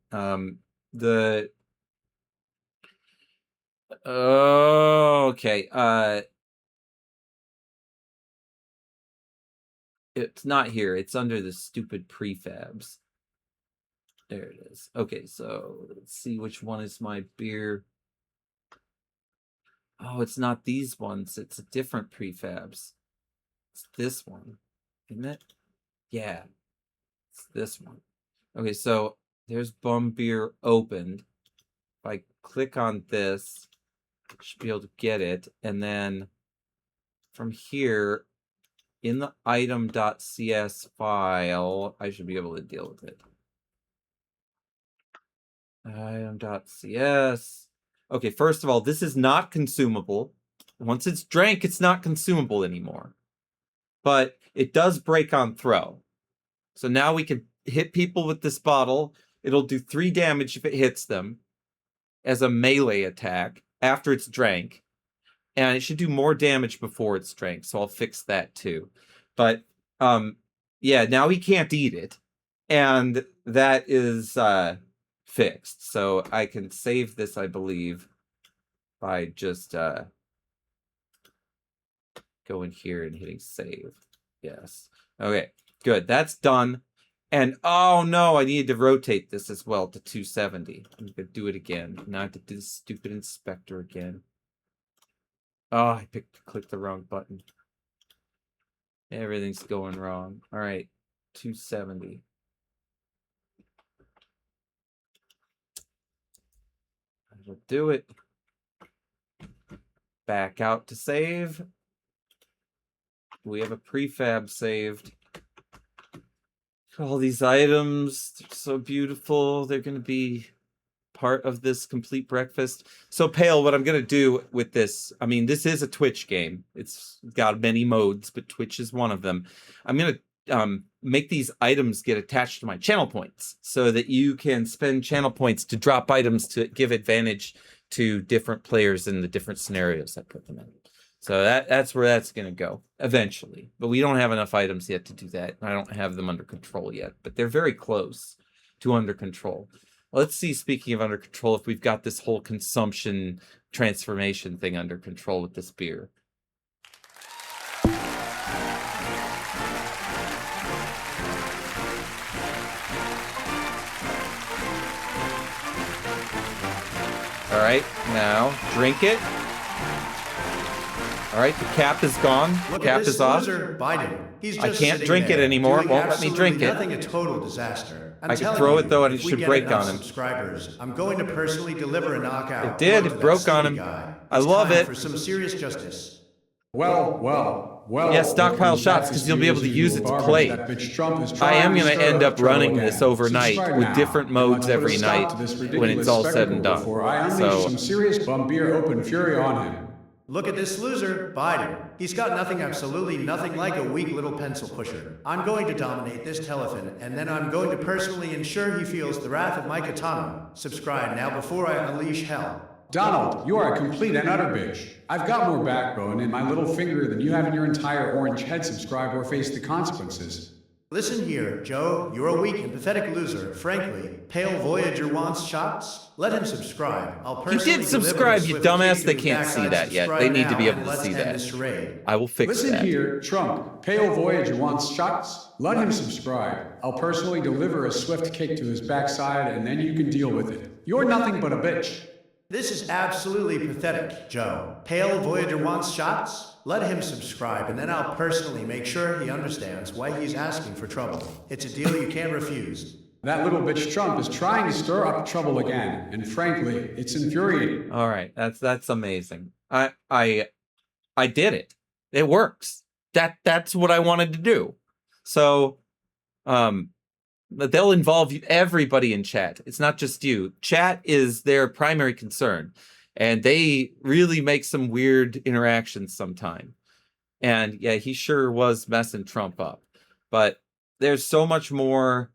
Speaker 1: Okay. It's not here. It's under the stupid prefabs. There it is. Okay, so let's see which one is my beer. Oh, it's not these ones. It's a different prefabs. It's this one, isn't it? Yeah, it's this one. Okay, so there's Bum Beer opened. If I click on this, I should be able to get it. And then from here, in the item.cs file, I should be able to deal with it. Item.cs. Okay, first of all, this is not consumable. Once it's drank, it's not consumable anymore. But it does break on throw. So now we can hit people with this bottle. It'll do 3 damage if it hits them as a melee attack after it's drank. And it should do more damage before it's drank, so I'll fix that too. But yeah, now he can't eat it. And that is fixed. So I can save this, I believe, by just going here and hitting save. Yes. Okay, good. That's done. And oh no, I needed to rotate this as well to 270. I'm gonna do it again. Now I have to do the stupid inspector again. Oh, I clicked the wrong button. Everything's going wrong. All right, 270. That'll do it. Back out to save. We have a prefab saved. All these items, they're so beautiful. They're going to be part of this complete breakfast. So Pale, what I'm going to do with this, I mean, this is a Twitch game. It's got many modes, but Twitch is one of them. I'm going to make these items get attached to my channel points so that you can spend channel points to drop items to give advantage to different players in the different scenarios I put them in. So that's where that's going to go eventually. But we don't have enough items yet to do that. I don't have them under control yet, but they're very close to under control. Let's see, speaking of under control, if we've got this whole consumption transformation thing under control with this beer. All right, now drink it. All right, the cap is gone.
Speaker 2: Look
Speaker 1: Cap
Speaker 2: at this
Speaker 1: is off.
Speaker 2: loser, Biden. He's
Speaker 1: I
Speaker 2: just
Speaker 1: can't
Speaker 2: sitting
Speaker 1: drink it
Speaker 2: there,
Speaker 1: anymore.
Speaker 2: doing
Speaker 1: Won't let me drink it.
Speaker 2: Nothing, a total disaster. I'm
Speaker 1: I can
Speaker 2: telling
Speaker 1: throw
Speaker 2: you,
Speaker 1: it, though, and it
Speaker 2: if we
Speaker 1: should
Speaker 2: get
Speaker 1: break
Speaker 2: enough
Speaker 1: on him.
Speaker 2: Subscribers, I'm going to personally deliver a knockout.
Speaker 1: It did.
Speaker 2: blow
Speaker 1: It
Speaker 2: to that
Speaker 1: broke on
Speaker 2: silly
Speaker 1: him.
Speaker 2: guy.
Speaker 1: I
Speaker 2: It's
Speaker 1: love
Speaker 2: time
Speaker 1: it.
Speaker 2: for some serious justice.
Speaker 3: Well.
Speaker 1: Yeah, stockpile shots, because you'll be able to use it to play. I am going to end up running this overnight with different modes every night when it's all said and done. So
Speaker 3: some serious bum beer open fury on him.
Speaker 2: Look at this loser, Biden. He's got nothing, absolutely nothing like a weak little pencil pusher. I'm going to dominate this telethon, and then I'm going to personally ensure he feels the wrath of my katana. Subscribe now before I unleash hell.
Speaker 3: Donald, you are a complete and utter bitch. I've got more backbone in my little finger than you have in your entire orange head. Subscribe or face the consequences.
Speaker 2: Listen here, Joe. You're a weak and pathetic loser. Frankly, Pale Voyager wants shots. Let him subscribe. I'll
Speaker 1: you
Speaker 2: personally
Speaker 1: did subscribe, you
Speaker 2: deliver
Speaker 1: dumbass.
Speaker 2: the
Speaker 1: They can't see that yet. They need to be able to see that. I will fix
Speaker 3: Listen
Speaker 1: that.
Speaker 3: here, Trump. Pale Voyager wants shots. Let him subscribe. I'll personally deliver a swift kick to his backside, and then you can deal with it. You're nothing but a bitch.
Speaker 2: This is absolutely pathetic, Joe. Pale Voyager wants shots? Let him subscribe, and then I'll personally make sure he understands why he's asking for trouble. It's a deal you can't refuse.
Speaker 3: That little bitch Trump is trying to stir up trouble again, and frankly, it's infuriating.
Speaker 1: All right, that's amazing. I did it. It works. That's what I wanted to do. So, they'll involve everybody in chat. It's not just you. Chat is their primary concern. And they really make some weird interactions sometime. And yeah, he sure was messing Trump up. But there's so much more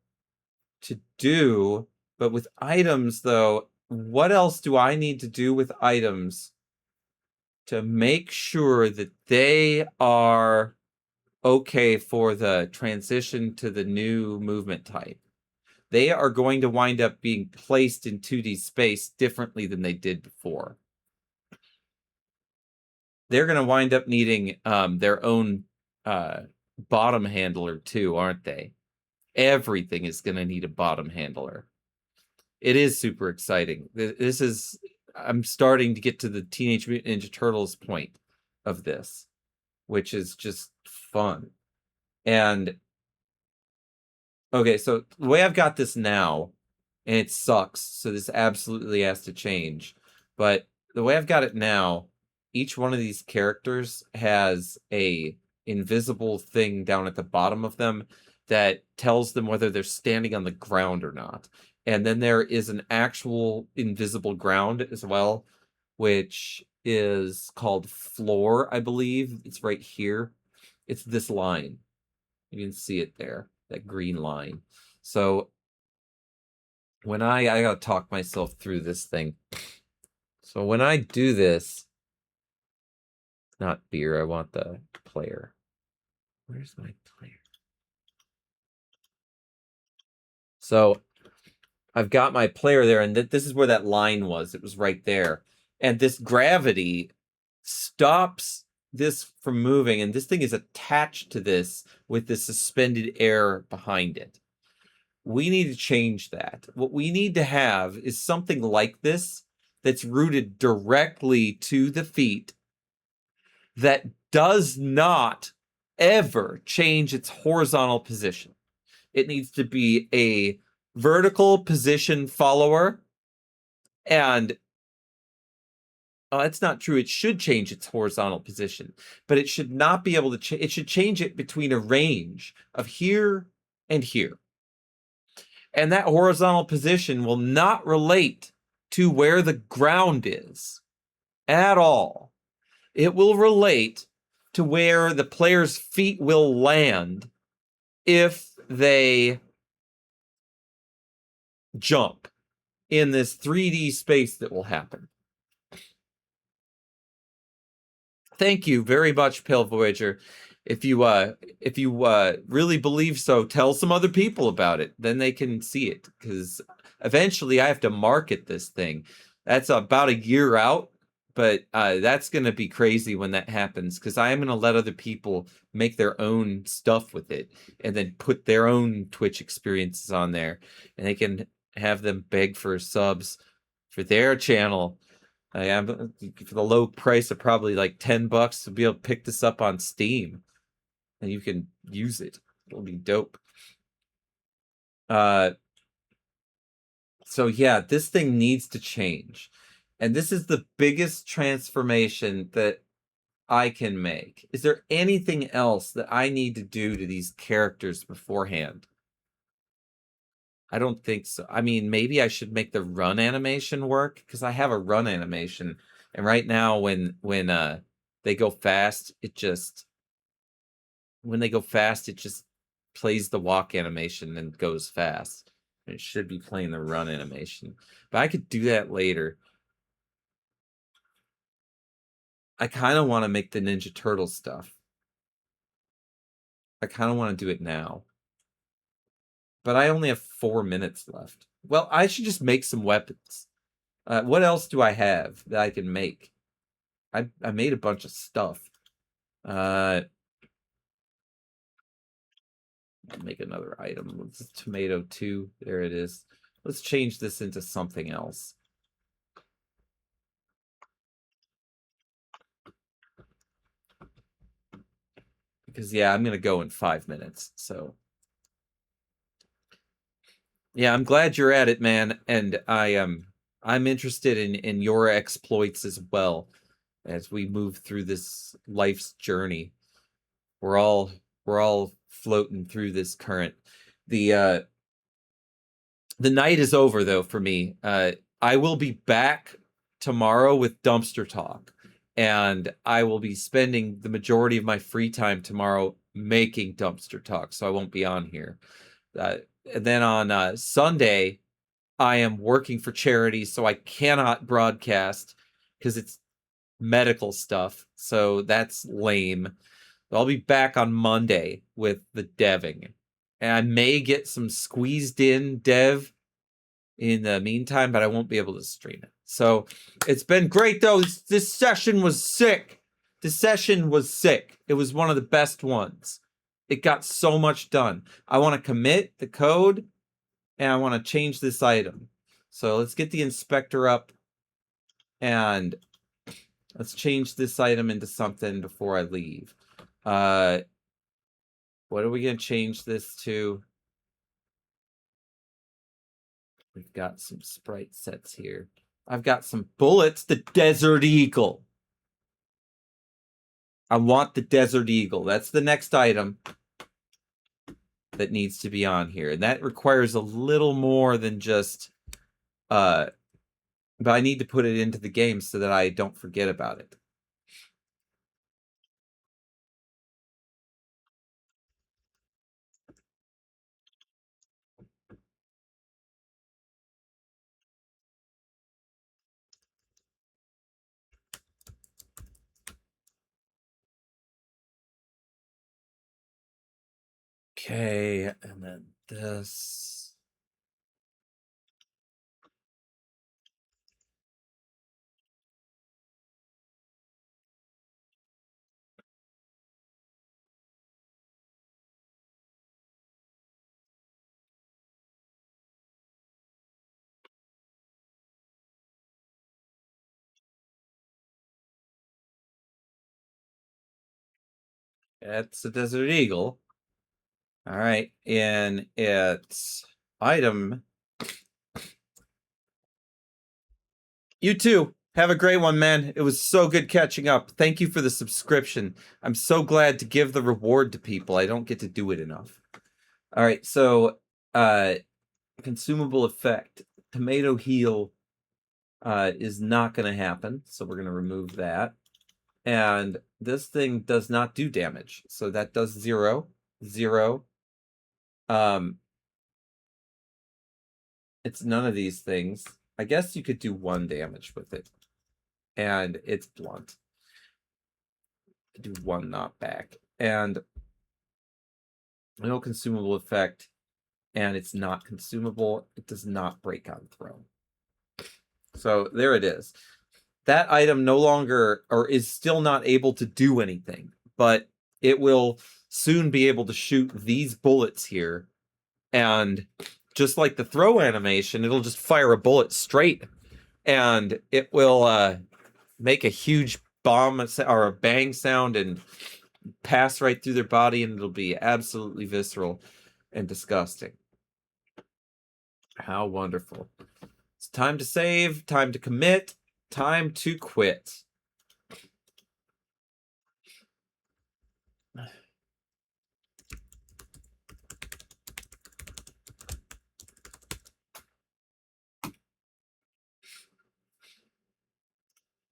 Speaker 1: to do. But with items, though, what else do I need to do with items to make sure that they are okay for the transition to the new movement type? They are going to wind up being placed in 2D space differently than they did before. They're going to wind up needing their own bottom handler too, aren't they? Everything is going to need a bottom handler. It is super exciting. This is, I'm starting to get to the Teenage Mutant Ninja Turtles point of this, which is just fun. And okay, so the way I've got this now, and it sucks, so this absolutely has to change. But the way I've got it now, each one of these characters has a invisible thing down at the bottom of them that tells them whether they're standing on the ground or not. And then there is an actual invisible ground as well, which is called floor, I believe. It's right here. It's this line. You can see it there, that green line. So when I gotta talk myself through this thing. So when I do this, not beer, I want the player. Where's my player? So I've got my player there, and this is where that line was. It was right there. And this gravity stops this from moving, and this thing is attached to this with the suspended air behind it. We need to change that. What we need to have is something like this that's rooted directly to the feet that does not ever change its horizontal position. It needs to be a vertical position follower, and that's not true. It should change its horizontal position, but it should not be able to it should change it between a range of here and here. And that horizontal position will not relate to where the ground is at all. It will relate to where the player's feet will land if they jump in this 3D space that will happen. Thank you very much, Pale Voyager. If you really believe so, tell some other people about it. Then they can see it, because eventually I have to market this thing. That's about a year out, but that's going to be crazy when that happens, because I am going to let other people make their own stuff with it and then put their own Twitch experiences on there, and they can have them beg for subs for their channel. I am for the low price of probably like $10 to be able to pick this up on Steam, and you can use it. It'll be dope. So yeah, this thing needs to change, and this is the biggest transformation that I can make. Is there anything else that I need to do to these characters beforehand? I don't think so. I mean, maybe I should make the run animation work, because I have a run animation, and right now when they go fast, it just plays the walk animation and goes fast. It should be playing the run animation, but I could do that later. I kind of want to make the Ninja Turtle stuff. I kind of want to do it now. But I only have 4 minutes left. Well, I should just make some weapons. What else do I have that I can make? I made a bunch of stuff. Make another item. It's tomato 2. There it is. Let's change this into something else. Because yeah, I'm gonna go in 5 minutes. So yeah, I'm glad you're at it, man, and I'm interested in your exploits as well as we move through this life's journey. We're all floating through this current. The night is over though for me. I will be back tomorrow with Dumpster Talk, and I will be spending the majority of my free time tomorrow making Dumpster Talk, so I won't be on here. And then on Sunday, I am working for charity, so I cannot broadcast because it's medical stuff. So that's lame. I'll be back on Monday with the deving. And I may get some squeezed in dev in the meantime, but I won't be able to stream it. So it's been great, though. This session was sick. This session was sick. It was one of the best ones. It got so much done. I want to commit the code, and I want to change this item. So let's get the inspector up, and let's change this item into something before I leave. What are we going to change this to? We've got some sprite sets here. I've got some bullets. The Desert Eagle. I want the Desert Eagle. That's the next item that needs to be on here. And that requires a little more than just... but I need to put it into the game so that I don't forget about it. Okay, and then this. It's a Desert Eagle. All right, and it's item. You too. Have a great one, man. It was so good catching up. Thank you for the subscription. I'm so glad to give the reward to people. I don't get to do it enough. All right, so consumable effect. Tomato heal is not going to happen, so we're going to remove that. And this thing does not do damage, so that does 0, 0. It's none of these things. I guess you could do 1 damage with it. And it's blunt. Do 1 knockback. And no consumable effect. And it's not consumable. It does not break on throw. So there it is. That item no longer, or is still not able to do anything. But it will soon be able to shoot these bullets here. And just like the throw animation, it'll just fire a bullet straight. And it will make a huge bomb or a bang sound and pass right through their body, and it'll be absolutely visceral and disgusting. How wonderful. It's time to save, time to commit, time to quit.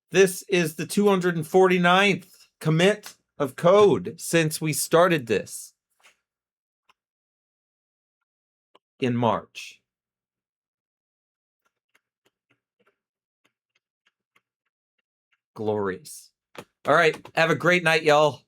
Speaker 1: This is the 249th commit of code since we started this in March. Glorious. All right. Have a great night, y'all.